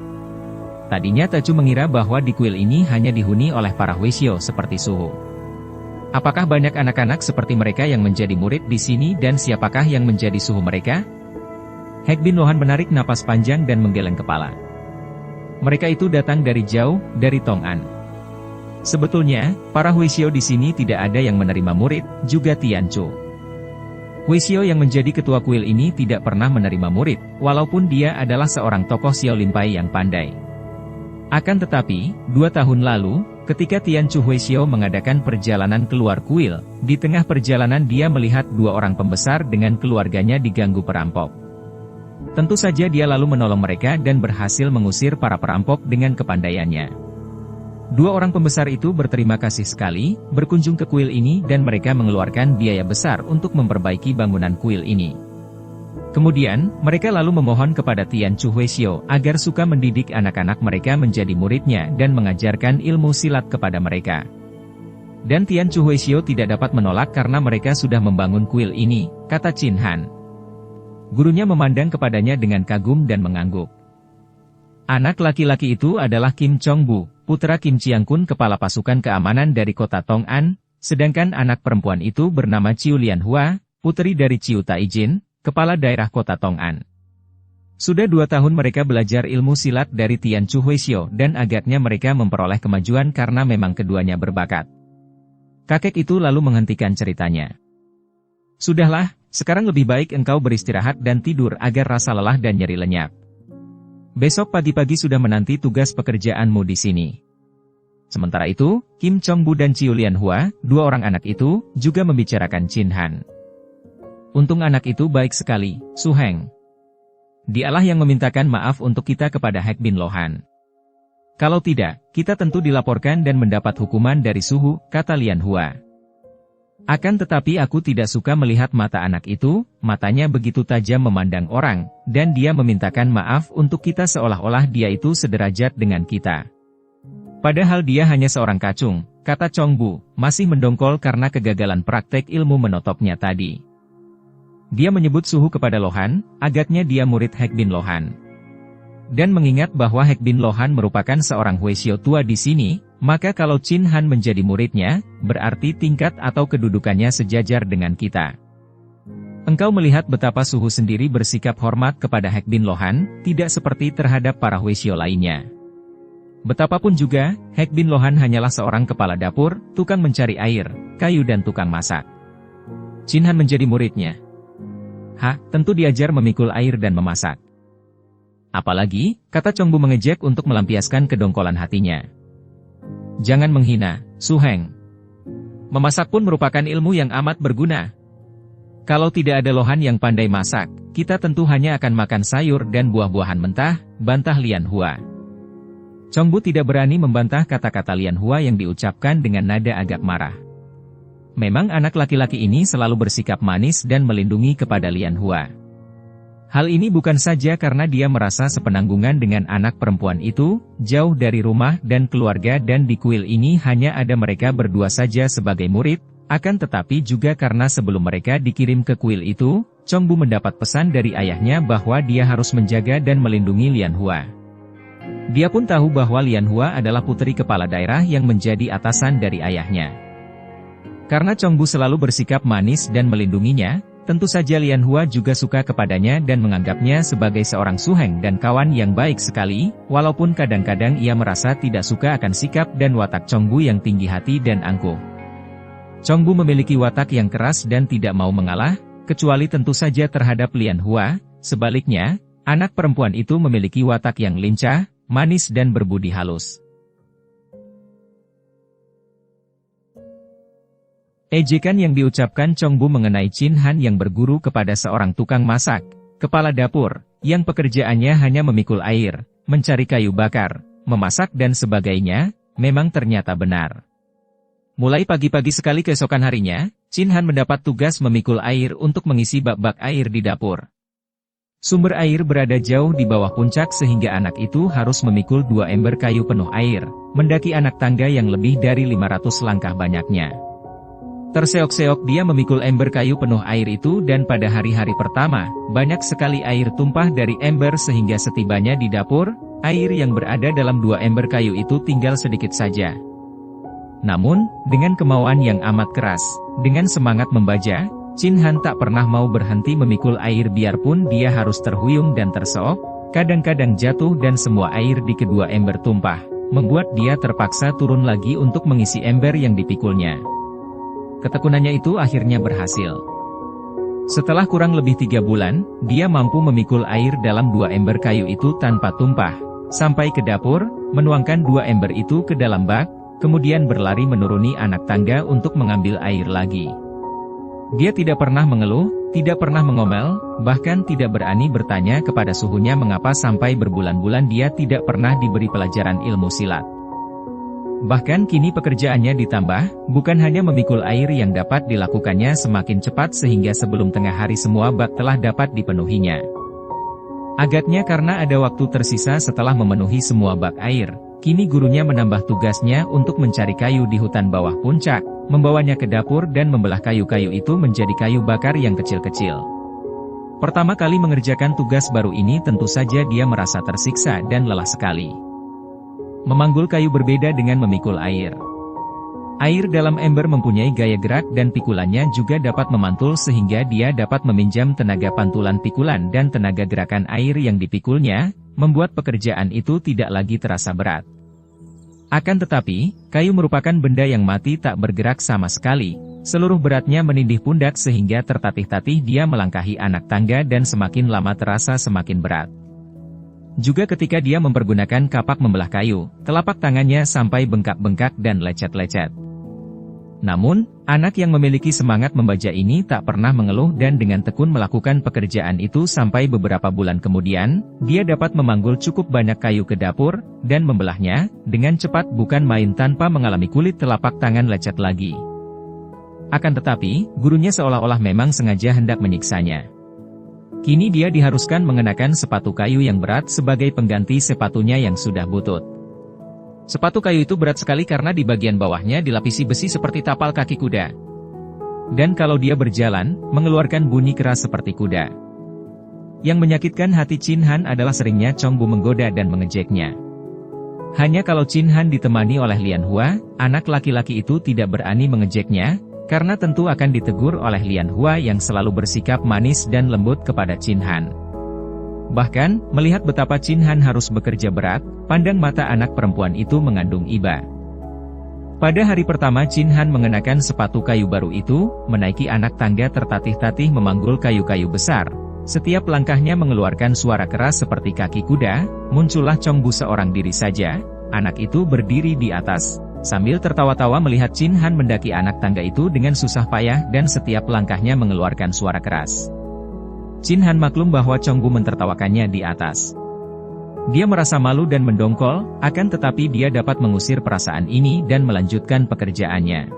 Tadinya Teocu mengira bahwa di kuil ini hanya dihuni oleh para Huisyo seperti Suhu. Apakah banyak anak-anak seperti mereka yang menjadi murid di sini dan siapakah yang menjadi suhu mereka? Hek Bin Lohan menarik napas panjang dan menggeleng kepala. Mereka itu datang dari jauh, dari Tong'an. Sebetulnya, para Huisyo di sini tidak ada yang menerima murid, juga Tiancu. Huisyo yang menjadi ketua kuil ini tidak pernah menerima murid, walaupun dia adalah seorang tokoh Xiao Limpai yang pandai. Akan tetapi, 2 tahun lalu, ketika Tiancu Huisyo mengadakan perjalanan keluar kuil, di tengah perjalanan dia melihat 2 orang pembesar dengan keluarganya diganggu perampok. Tentu saja dia lalu menolong mereka dan berhasil mengusir para perampok dengan kepandaiannya. 2 orang pembesar itu berterima kasih sekali, berkunjung ke kuil ini dan mereka mengeluarkan biaya besar untuk memperbaiki bangunan kuil ini. Kemudian, mereka lalu memohon kepada Tiancu Huisyo agar suka mendidik anak-anak mereka menjadi muridnya dan mengajarkan ilmu silat kepada mereka. Dan Tiancu Huisyo tidak dapat menolak karena mereka sudah membangun kuil ini, kata Chin Han. Gurunya memandang kepadanya dengan kagum dan mengangguk. Anak laki-laki itu adalah Kim Chong-bu, putra Kim Chiang-kun kepala pasukan keamanan dari kota Tong'an, sedangkan anak perempuan itu bernama Ciu Lianhua, putri dari Ciu Taijin, kepala daerah kota Tong'an. Sudah 2 tahun mereka belajar ilmu silat dari Tian Chu Huisyo dan agaknya mereka memperoleh kemajuan karena memang keduanya berbakat. Kakek itu lalu menghentikan ceritanya. Sudahlah, sekarang lebih baik engkau beristirahat dan tidur agar rasa lelah dan nyeri lenyap. Besok pagi-pagi sudah menanti tugas pekerjaanmu di sini. Sementara itu, Kim Chong-bu dan Chiu Lianhua, 2 orang anak itu, juga membicarakan Chin Han. Untung anak itu baik sekali, Su Heng. Dialah yang memintakan maaf untuk kita kepada Hek Bin Lohan. Kalau tidak, kita tentu dilaporkan dan mendapat hukuman dari Suhu, kata Lianhua. Akan tetapi aku tidak suka melihat mata anak itu, matanya begitu tajam memandang orang, dan dia memintakan maaf untuk kita seolah-olah dia itu sederajat dengan kita. Padahal dia hanya seorang kacung, kata Chong-bu, masih mendongkol karena kegagalan praktek ilmu menotopnya tadi. Dia menyebut Suhu kepada Lohan, agaknya dia murid Hek Bin Lohan. Dan mengingat bahwa Hek Bin Lohan merupakan seorang Huisyo tua di sini, maka kalau Chin Han menjadi muridnya, berarti tingkat atau kedudukannya sejajar dengan kita. Engkau melihat betapa Suhu sendiri bersikap hormat kepada Hek Bin Lohan, tidak seperti terhadap para Huisyo lainnya. Betapapun juga, Hek Bin Lohan hanyalah seorang kepala dapur, tukang mencari air, kayu dan tukang masak. Chin Han menjadi muridnya. Tentu diajar memikul air dan memasak. Apalagi, kata Chong-bu mengejek untuk melampiaskan kedongkolan hatinya. Jangan menghina, Su Heng. Memasak pun merupakan ilmu yang amat berguna. Kalau tidak ada Lohan yang pandai masak, kita tentu hanya akan makan sayur dan buah-buahan mentah, bantah Lianhua. Chong-bu tidak berani membantah kata-kata Lianhua yang diucapkan dengan nada agak marah. Memang anak laki-laki ini selalu bersikap manis dan melindungi kepada Lianhua. Hal ini bukan saja karena dia merasa sepenanggungan dengan anak perempuan itu, jauh dari rumah dan keluarga dan di kuil ini hanya ada mereka berdua saja sebagai murid, akan tetapi juga karena sebelum mereka dikirim ke kuil itu, Chong-bu mendapat pesan dari ayahnya bahwa dia harus menjaga dan melindungi Lianhua. Dia pun tahu bahwa Lianhua adalah putri kepala daerah yang menjadi atasan dari ayahnya. Karena Chong-bu selalu bersikap manis dan melindunginya, tentu saja Lianhua juga suka kepadanya dan menganggapnya sebagai seorang Su Heng dan kawan yang baik sekali, walaupun kadang-kadang ia merasa tidak suka akan sikap dan watak Chong-bu yang tinggi hati dan angkuh. Chong-bu memiliki watak yang keras dan tidak mau mengalah, kecuali tentu saja terhadap Lianhua. Sebaliknya, anak perempuan itu memiliki watak yang lincah, manis dan berbudi halus. Ejekan yang diucapkan Chong-bu mengenai Chin Han yang berguru kepada seorang tukang masak, kepala dapur, yang pekerjaannya hanya memikul air, mencari kayu bakar, memasak dan sebagainya, memang ternyata benar. Mulai pagi-pagi sekali keesokan harinya, Chin Han mendapat tugas memikul air untuk mengisi bak-bak air di dapur. Sumber air berada jauh di bawah puncak sehingga anak itu harus memikul 2 ember kayu penuh air, mendaki anak tangga yang lebih dari 500 langkah banyaknya. Terseok-seok dia memikul ember kayu penuh air itu dan pada hari-hari pertama, banyak sekali air tumpah dari ember sehingga setibanya di dapur, air yang berada dalam 2 ember kayu itu tinggal sedikit saja. Namun, dengan kemauan yang amat keras, dengan semangat membaja, Chin Han tak pernah mau berhenti memikul air biarpun dia harus terhuyung dan terseok, kadang-kadang jatuh dan semua air di kedua ember tumpah, membuat dia terpaksa turun lagi untuk mengisi ember yang dipikulnya. Ketekunannya itu akhirnya berhasil. Setelah kurang lebih 3 bulan, dia mampu memikul air dalam 2 ember kayu itu tanpa tumpah, sampai ke dapur, menuangkan 2 ember itu ke dalam bak, kemudian berlari menuruni anak tangga untuk mengambil air lagi. Dia tidak pernah mengeluh, tidak pernah mengomel, bahkan tidak berani bertanya kepada suhunya mengapa sampai berbulan-bulan dia tidak pernah diberi pelajaran ilmu silat. Bahkan kini pekerjaannya ditambah, bukan hanya memikul air yang dapat dilakukannya semakin cepat sehingga sebelum tengah hari semua bak telah dapat dipenuhinya. Agaknya karena ada waktu tersisa setelah memenuhi semua bak air, kini gurunya menambah tugasnya untuk mencari kayu di hutan bawah puncak, membawanya ke dapur dan membelah kayu-kayu itu menjadi kayu bakar yang kecil-kecil. Pertama kali mengerjakan tugas baru ini tentu saja dia merasa tersiksa dan lelah sekali. Memanggul kayu berbeda dengan memikul air. Air dalam ember mempunyai gaya gerak dan pikulannya juga dapat memantul sehingga dia dapat meminjam tenaga pantulan pikulan dan tenaga gerakan air yang dipikulnya, membuat pekerjaan itu tidak lagi terasa berat. Akan tetapi, kayu merupakan benda yang mati tak bergerak sama sekali. Seluruh beratnya menindih pundak sehingga tertatih-tatih dia melangkahi anak tangga dan semakin lama terasa semakin berat. Juga ketika dia mempergunakan kapak membelah kayu, telapak tangannya sampai bengkak-bengkak dan lecet-lecet. Namun, anak yang memiliki semangat membaja ini tak pernah mengeluh dan dengan tekun melakukan pekerjaan itu sampai beberapa bulan kemudian, dia dapat memanggul cukup banyak kayu ke dapur, dan membelahnya, dengan cepat bukan main tanpa mengalami kulit telapak tangan lecet lagi. Akan tetapi, gurunya seolah-olah memang sengaja hendak menyiksanya. Kini dia diharuskan mengenakan sepatu kayu yang berat sebagai pengganti sepatunya yang sudah butut. Sepatu kayu itu berat sekali karena di bagian bawahnya dilapisi besi seperti tapal kaki kuda. Dan kalau dia berjalan, mengeluarkan bunyi keras seperti kuda. Yang menyakitkan hati Chin Han adalah seringnya Chong Bu menggoda dan mengejeknya. Hanya kalau Chin Han ditemani oleh Lian Hua, anak laki-laki itu tidak berani mengejeknya, karena tentu akan ditegur oleh Lian Hua yang selalu bersikap manis dan lembut kepada Chin Han. Bahkan, melihat betapa Chin Han harus bekerja berat, pandang mata anak perempuan itu mengandung iba. Pada hari pertama Chin Han mengenakan sepatu kayu baru itu, menaiki anak tangga tertatih-tatih memanggul kayu-kayu besar. Setiap langkahnya mengeluarkan suara keras seperti kaki kuda, muncullah Chong Bu seorang diri saja. Anak itu berdiri di atas, sambil tertawa-tawa melihat Chin Han mendaki anak tangga itu dengan susah payah dan setiap langkahnya mengeluarkan suara keras. Chin Han maklum bahwa Chong Bu mentertawakannya di atas. Dia merasa malu dan mendongkol, akan tetapi dia dapat mengusir perasaan ini dan melanjutkan pekerjaannya.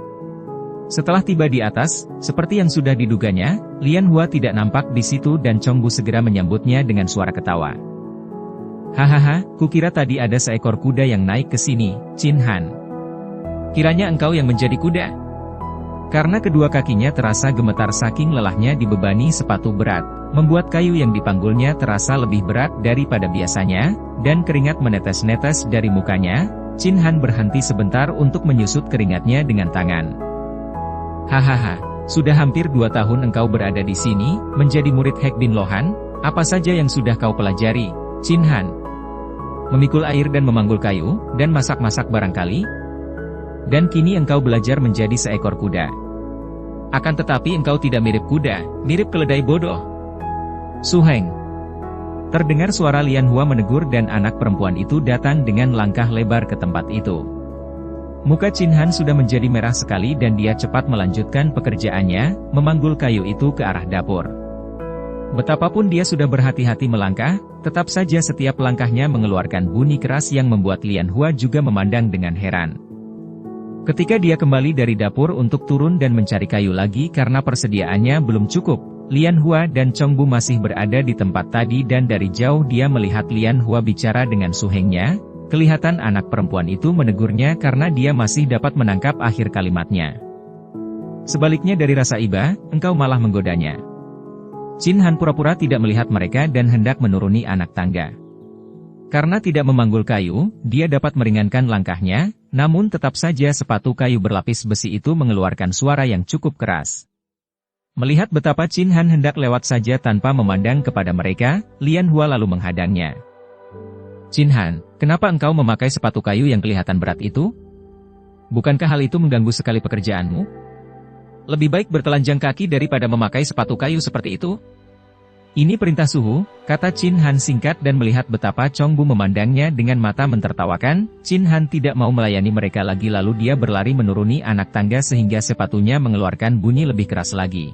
Setelah tiba di atas, seperti yang sudah diduganya, Lian Hua tidak nampak di situ dan Chong Bu segera menyambutnya dengan suara ketawa. Hahaha, kukira tadi ada seekor kuda yang naik ke sini, Chin Han. Kiranya engkau yang menjadi kuda? Karena kedua kakinya terasa gemetar saking lelahnya dibebani sepatu berat, membuat kayu yang dipanggulnya terasa lebih berat daripada biasanya, dan keringat menetes-netes dari mukanya. Chin Han berhenti sebentar untuk menyusut keringatnya dengan tangan. Hahaha, sudah hampir 2 tahun engkau berada di sini, menjadi murid Hek Bin Lohan, apa saja yang sudah kau pelajari, Chin Han? Memikul air dan memanggul kayu, dan masak-masak barangkali? Dan kini engkau belajar menjadi seekor kuda. Akan tetapi engkau tidak mirip kuda, mirip keledai bodoh. Su Heng. Terdengar suara Lian Hua menegur dan anak perempuan itu datang dengan langkah lebar ke tempat itu. Muka Chin Han sudah menjadi merah sekali dan dia cepat melanjutkan pekerjaannya, memanggul kayu itu ke arah dapur. Betapapun dia sudah berhati-hati melangkah, tetap saja setiap langkahnya mengeluarkan bunyi keras yang membuat Lian Hua juga memandang dengan heran. Ketika dia kembali dari dapur untuk turun dan mencari kayu lagi karena persediaannya belum cukup, Lian Hua dan Chong Bu masih berada di tempat tadi dan dari jauh dia melihat Lian Hua bicara dengan Su Hengnya. Kelihatan anak perempuan itu menegurnya karena dia masih dapat menangkap akhir kalimatnya. Sebaliknya dari rasa iba, engkau malah menggodanya. Chin Han pura-pura tidak melihat mereka dan hendak menuruni anak tangga. Karena tidak memanggul kayu, dia dapat meringankan langkahnya, namun tetap saja sepatu kayu berlapis besi itu mengeluarkan suara yang cukup keras. Melihat betapa Chin Han hendak lewat saja tanpa memandang kepada mereka, Lian Hua lalu menghadangnya. Chin Han, kenapa engkau memakai sepatu kayu yang kelihatan berat itu? Bukankah hal itu mengganggu sekali pekerjaanmu? Lebih baik bertelanjang kaki daripada memakai sepatu kayu seperti itu. Ini perintah suhu, kata Chin Han singkat dan melihat betapa Chong Bu memandangnya dengan mata mentertawakan, Chin Han tidak mau melayani mereka lagi lalu dia berlari menuruni anak tangga sehingga sepatunya mengeluarkan bunyi lebih keras lagi.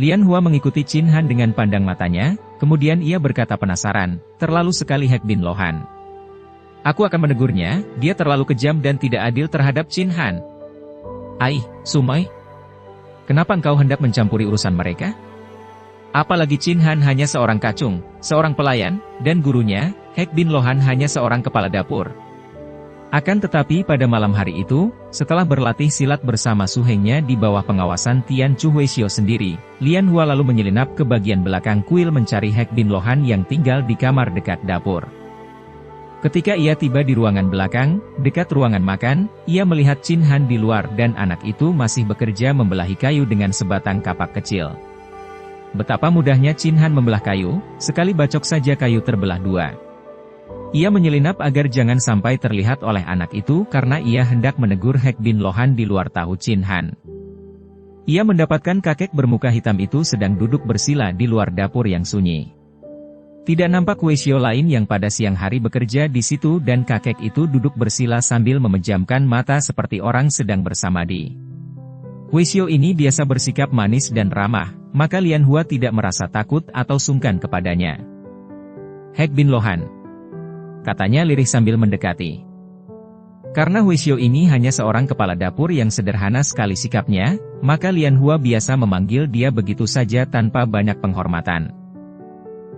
Lian Hua mengikuti Chin Han dengan pandang matanya, kemudian ia berkata penasaran, terlalu sekali Hek Bin Lohan. Aku akan menegurnya, dia terlalu kejam dan tidak adil terhadap Chin Han. Ai, Sumai. Kenapa engkau hendak mencampuri urusan mereka? Apalagi Chin Han hanya seorang kacung, seorang pelayan, dan gurunya, Hek Bin Lohan hanya seorang kepala dapur. Akan tetapi pada malam hari itu, setelah berlatih silat bersama Su Hengnya di bawah pengawasan Tian Chu Huishio sendiri, Lian Hua lalu menyelinap ke bagian belakang kuil mencari Hek Bin Lohan yang tinggal di kamar dekat dapur. Ketika ia tiba di ruangan belakang, dekat ruangan makan, ia melihat Chin Han di luar dan anak itu masih bekerja membelahi kayu dengan sebatang kapak kecil. Betapa mudahnya Chin Han membelah kayu, sekali bacok saja kayu terbelah dua. Ia menyelinap agar jangan sampai terlihat oleh anak itu karena ia hendak menegur Hek Bin Lohan di luar tahu Chin Han. Ia mendapatkan kakek bermuka hitam itu sedang duduk bersila di luar dapur yang sunyi. Tidak nampak Weisyo lain yang pada siang hari bekerja di situ dan kakek itu duduk bersila sambil memejamkan mata seperti orang sedang bersamadi. Weisyo ini biasa bersikap manis dan ramah, maka Lian Hua tidak merasa takut atau sungkan kepadanya. Hek Bin Lohan, katanya lirih sambil mendekati. Karena Weisyo ini hanya seorang kepala dapur yang sederhana sekali sikapnya, maka Lian Hua biasa memanggil dia begitu saja tanpa banyak penghormatan.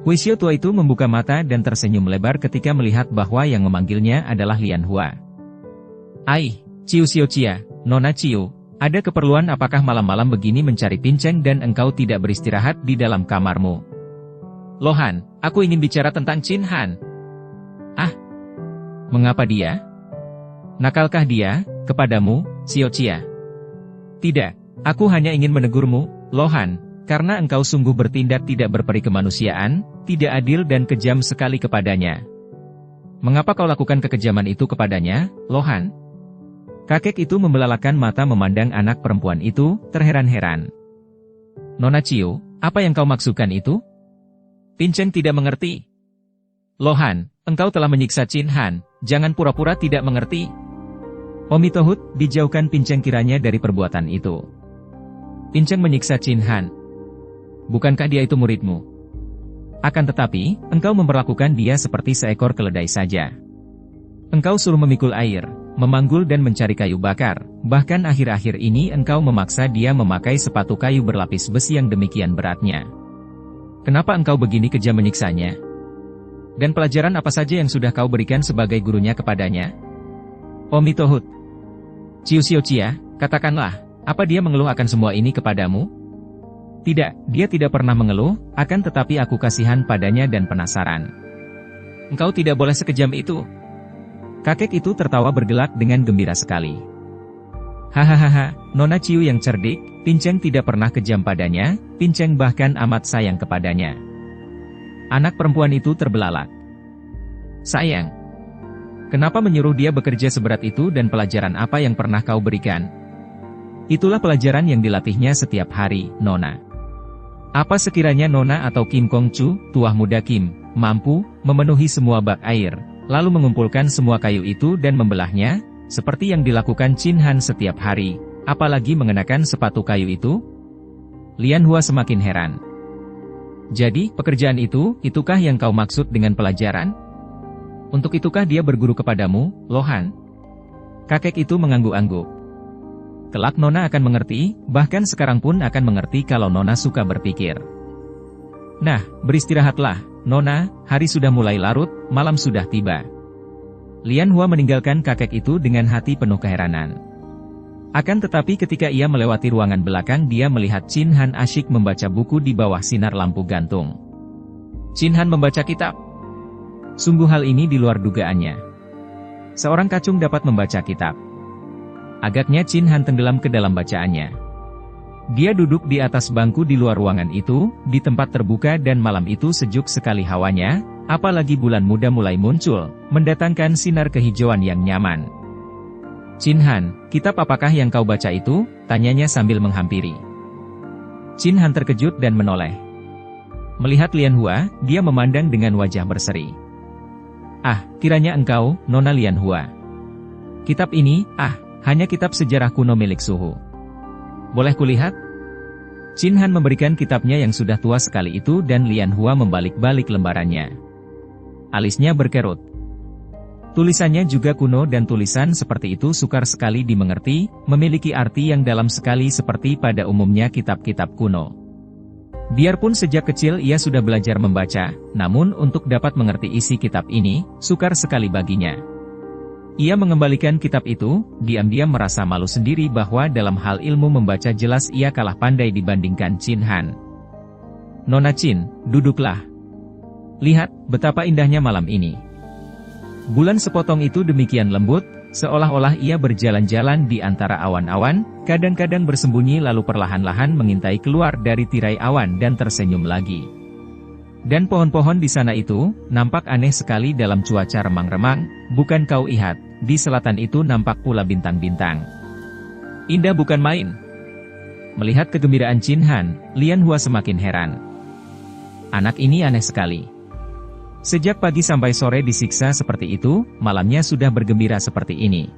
Weisyo tua itu membuka mata dan tersenyum lebar ketika melihat bahwa yang memanggilnya adalah Lian Hua. "Ai, Ciu Xiaoqia, Nona Ciu, ada keperluan apakah malam-malam begini mencari pinceng dan engkau tidak beristirahat di dalam kamarmu?" "Lohan, aku ingin bicara tentang Chin Han." "Ah, mengapa dia? Nakalkah dia, kepadamu, Xiaoqia?" "Tidak, aku hanya ingin menegurmu, Lohan, karena engkau sungguh bertindak tidak berperi kemanusiaan, tidak adil dan kejam sekali kepadanya." "Mengapa kau lakukan kekejaman itu kepadanya, Lohan?" Kakek itu membelalakan mata memandang anak perempuan itu, terheran-heran. "Nona Ciu, apa yang kau maksudkan itu?" "Pinceng tidak mengerti." "Lohan, engkau telah menyiksa Chin Han, jangan pura-pura tidak mengerti." "Omitohut, dijauhkan Pinceng kiranya dari perbuatan itu." "Pinceng menyiksa Chin Han? Bukankah dia itu muridmu? Akan tetapi, engkau memperlakukan dia seperti seekor keledai saja. Engkau suruh memikul air, memanggul dan mencari kayu bakar, bahkan akhir-akhir ini engkau memaksa dia memakai sepatu kayu berlapis besi yang demikian beratnya. Kenapa engkau begini kejam menyiksanya? Dan pelajaran apa saja yang sudah kau berikan sebagai gurunya kepadanya?" "Omitohut. Ciu Xiaoqia, katakanlah, apa dia mengeluh akan semua ini kepadamu?" "Tidak, dia tidak pernah mengeluh, akan tetapi aku kasihan padanya dan penasaran." "Engkau tidak boleh sekejam itu." Kakek itu tertawa bergelak dengan gembira sekali. "Hahaha, Nona Ciu yang cerdik, Pinceng tidak pernah kejam padanya, Pinceng bahkan amat sayang kepadanya." Anak perempuan itu terbelalak. "Sayang? Kenapa menyuruh dia bekerja seberat itu dan pelajaran apa yang pernah kau berikan?" "Itulah pelajaran yang dilatihnya setiap hari, Nona. Apa sekiranya Nona atau Kim Kong Chu, tuah muda Kim, mampu memenuhi semua bak air, lalu mengumpulkan semua kayu itu dan membelahnya, seperti yang dilakukan Chin Han setiap hari, apalagi mengenakan sepatu kayu itu?" Lian Hua semakin heran. "Jadi, pekerjaan itu, itukah yang kau maksud dengan pelajaran? Untuk itukah dia berguru kepadamu, Lohan?" Kakek itu mengangguk-angguk. "Kelak Nona akan mengerti, bahkan sekarang pun akan mengerti kalau Nona suka berpikir. Nah, beristirahatlah, Nona, hari sudah mulai larut, malam sudah tiba." Lian Hua meninggalkan kakek itu dengan hati penuh keheranan. Akan tetapi ketika ia melewati ruangan belakang dia melihat Chin Han asyik membaca buku di bawah sinar lampu gantung. Chin Han membaca kitab? Sungguh hal ini di luar dugaannya. Seorang kacung dapat membaca kitab. Agaknya Chin Han tenggelam ke dalam bacaannya. Dia duduk di atas bangku di luar ruangan itu, di tempat terbuka dan malam itu sejuk sekali hawanya, apalagi bulan muda mulai muncul, mendatangkan sinar kehijauan yang nyaman. "Chin Han, kitab apakah yang kau baca itu?" tanyanya sambil menghampiri. Chin Han terkejut dan menoleh. Melihat Lian Hua, dia memandang dengan wajah berseri. "Ah, kiranya engkau, Nona Lian Hua. Kitab ini, hanya kitab sejarah kuno milik suhu. Boleh kulihat?" Chin Han memberikan kitabnya yang sudah tua sekali itu dan Lian Hua membalik-balik lembarannya. Alisnya berkerut. Tulisannya juga kuno dan tulisan seperti itu sukar sekali dimengerti, memiliki arti yang dalam sekali seperti pada umumnya kitab-kitab kuno. Biarpun sejak kecil ia sudah belajar membaca, namun untuk dapat mengerti isi kitab ini, sukar sekali baginya. Ia mengembalikan kitab itu, diam-diam merasa malu sendiri bahwa dalam hal ilmu membaca jelas ia kalah pandai dibandingkan Chin Han. "Nona Chin, duduklah. Lihat, betapa indahnya malam ini." Bulan sepotong itu demikian lembut, seolah-olah ia berjalan-jalan di antara awan-awan, kadang-kadang bersembunyi lalu perlahan-lahan mengintai keluar dari tirai awan dan tersenyum lagi. Dan pohon-pohon di sana itu, nampak aneh sekali dalam cuaca remang-remang, bukan kau lihat, di selatan itu nampak pula bintang-bintang. Indah bukan main. Melihat kegembiraan Qin Han, Lian Hua semakin heran. Anak ini aneh sekali. Sejak pagi sampai sore disiksa seperti itu, malamnya sudah bergembira seperti ini.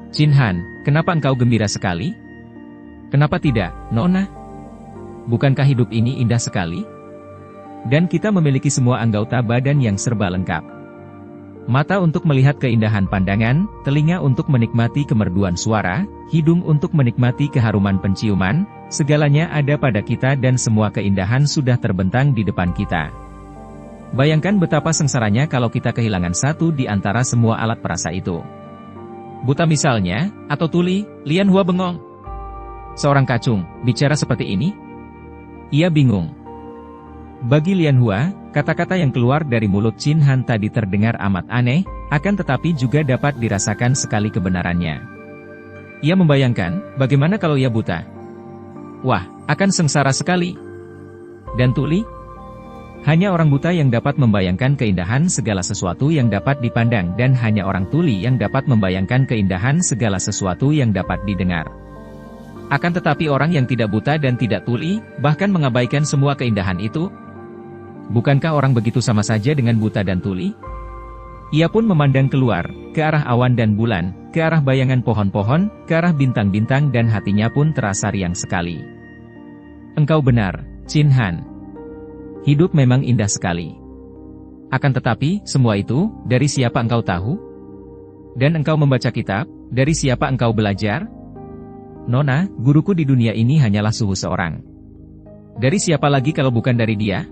Qin Han, kenapa engkau gembira sekali? Kenapa tidak, Nona? Bukankah hidup ini indah sekali? Dan kita memiliki semua anggota badan yang serba lengkap. Mata untuk melihat keindahan pandangan, telinga untuk menikmati kemerduan suara, hidung untuk menikmati keharuman penciuman, segalanya ada pada kita dan semua keindahan sudah terbentang di depan kita. Bayangkan betapa sengsaranya kalau kita kehilangan satu di antara semua alat perasa itu. Buta misalnya, atau tuli, Lian Hua bengong. Seorang kacung, bicara seperti ini? Ia bingung. Bagi Lian Hua, kata-kata yang keluar dari mulut Qin Han tadi terdengar amat aneh, akan tetapi juga dapat dirasakan sekali kebenarannya. Ia membayangkan, bagaimana kalau ia buta? Wah, akan sengsara sekali. Dan tuli? Hanya orang buta yang dapat membayangkan keindahan segala sesuatu yang dapat dipandang dan hanya orang tuli yang dapat membayangkan keindahan segala sesuatu yang dapat didengar. Akan tetapi orang yang tidak buta dan tidak tuli, bahkan mengabaikan semua keindahan itu. Bukankah orang begitu sama saja dengan buta dan tuli? Ia pun memandang keluar, ke arah awan dan bulan, ke arah bayangan pohon-pohon, ke arah bintang-bintang dan hatinya pun terasa riang sekali. Engkau benar, Qin Han. Hidup memang indah sekali. Akan tetapi, semua itu, dari siapa engkau tahu? Dan engkau membaca kitab, dari siapa engkau belajar? Nona, guruku di dunia ini hanyalah suhu seorang. Dari siapa lagi kalau bukan dari dia?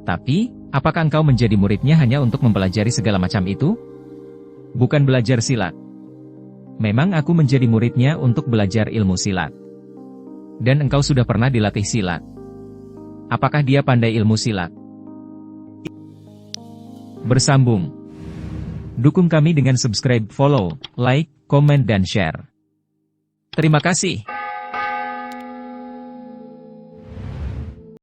Tapi, apakah engkau menjadi muridnya hanya untuk mempelajari segala macam itu? Bukan belajar silat. Memang aku menjadi muridnya untuk belajar ilmu silat. Dan engkau sudah pernah dilatih silat. Apakah dia pandai ilmu silat? Bersambung. Dukung kami dengan subscribe, follow, like, komen dan share. Terima kasih.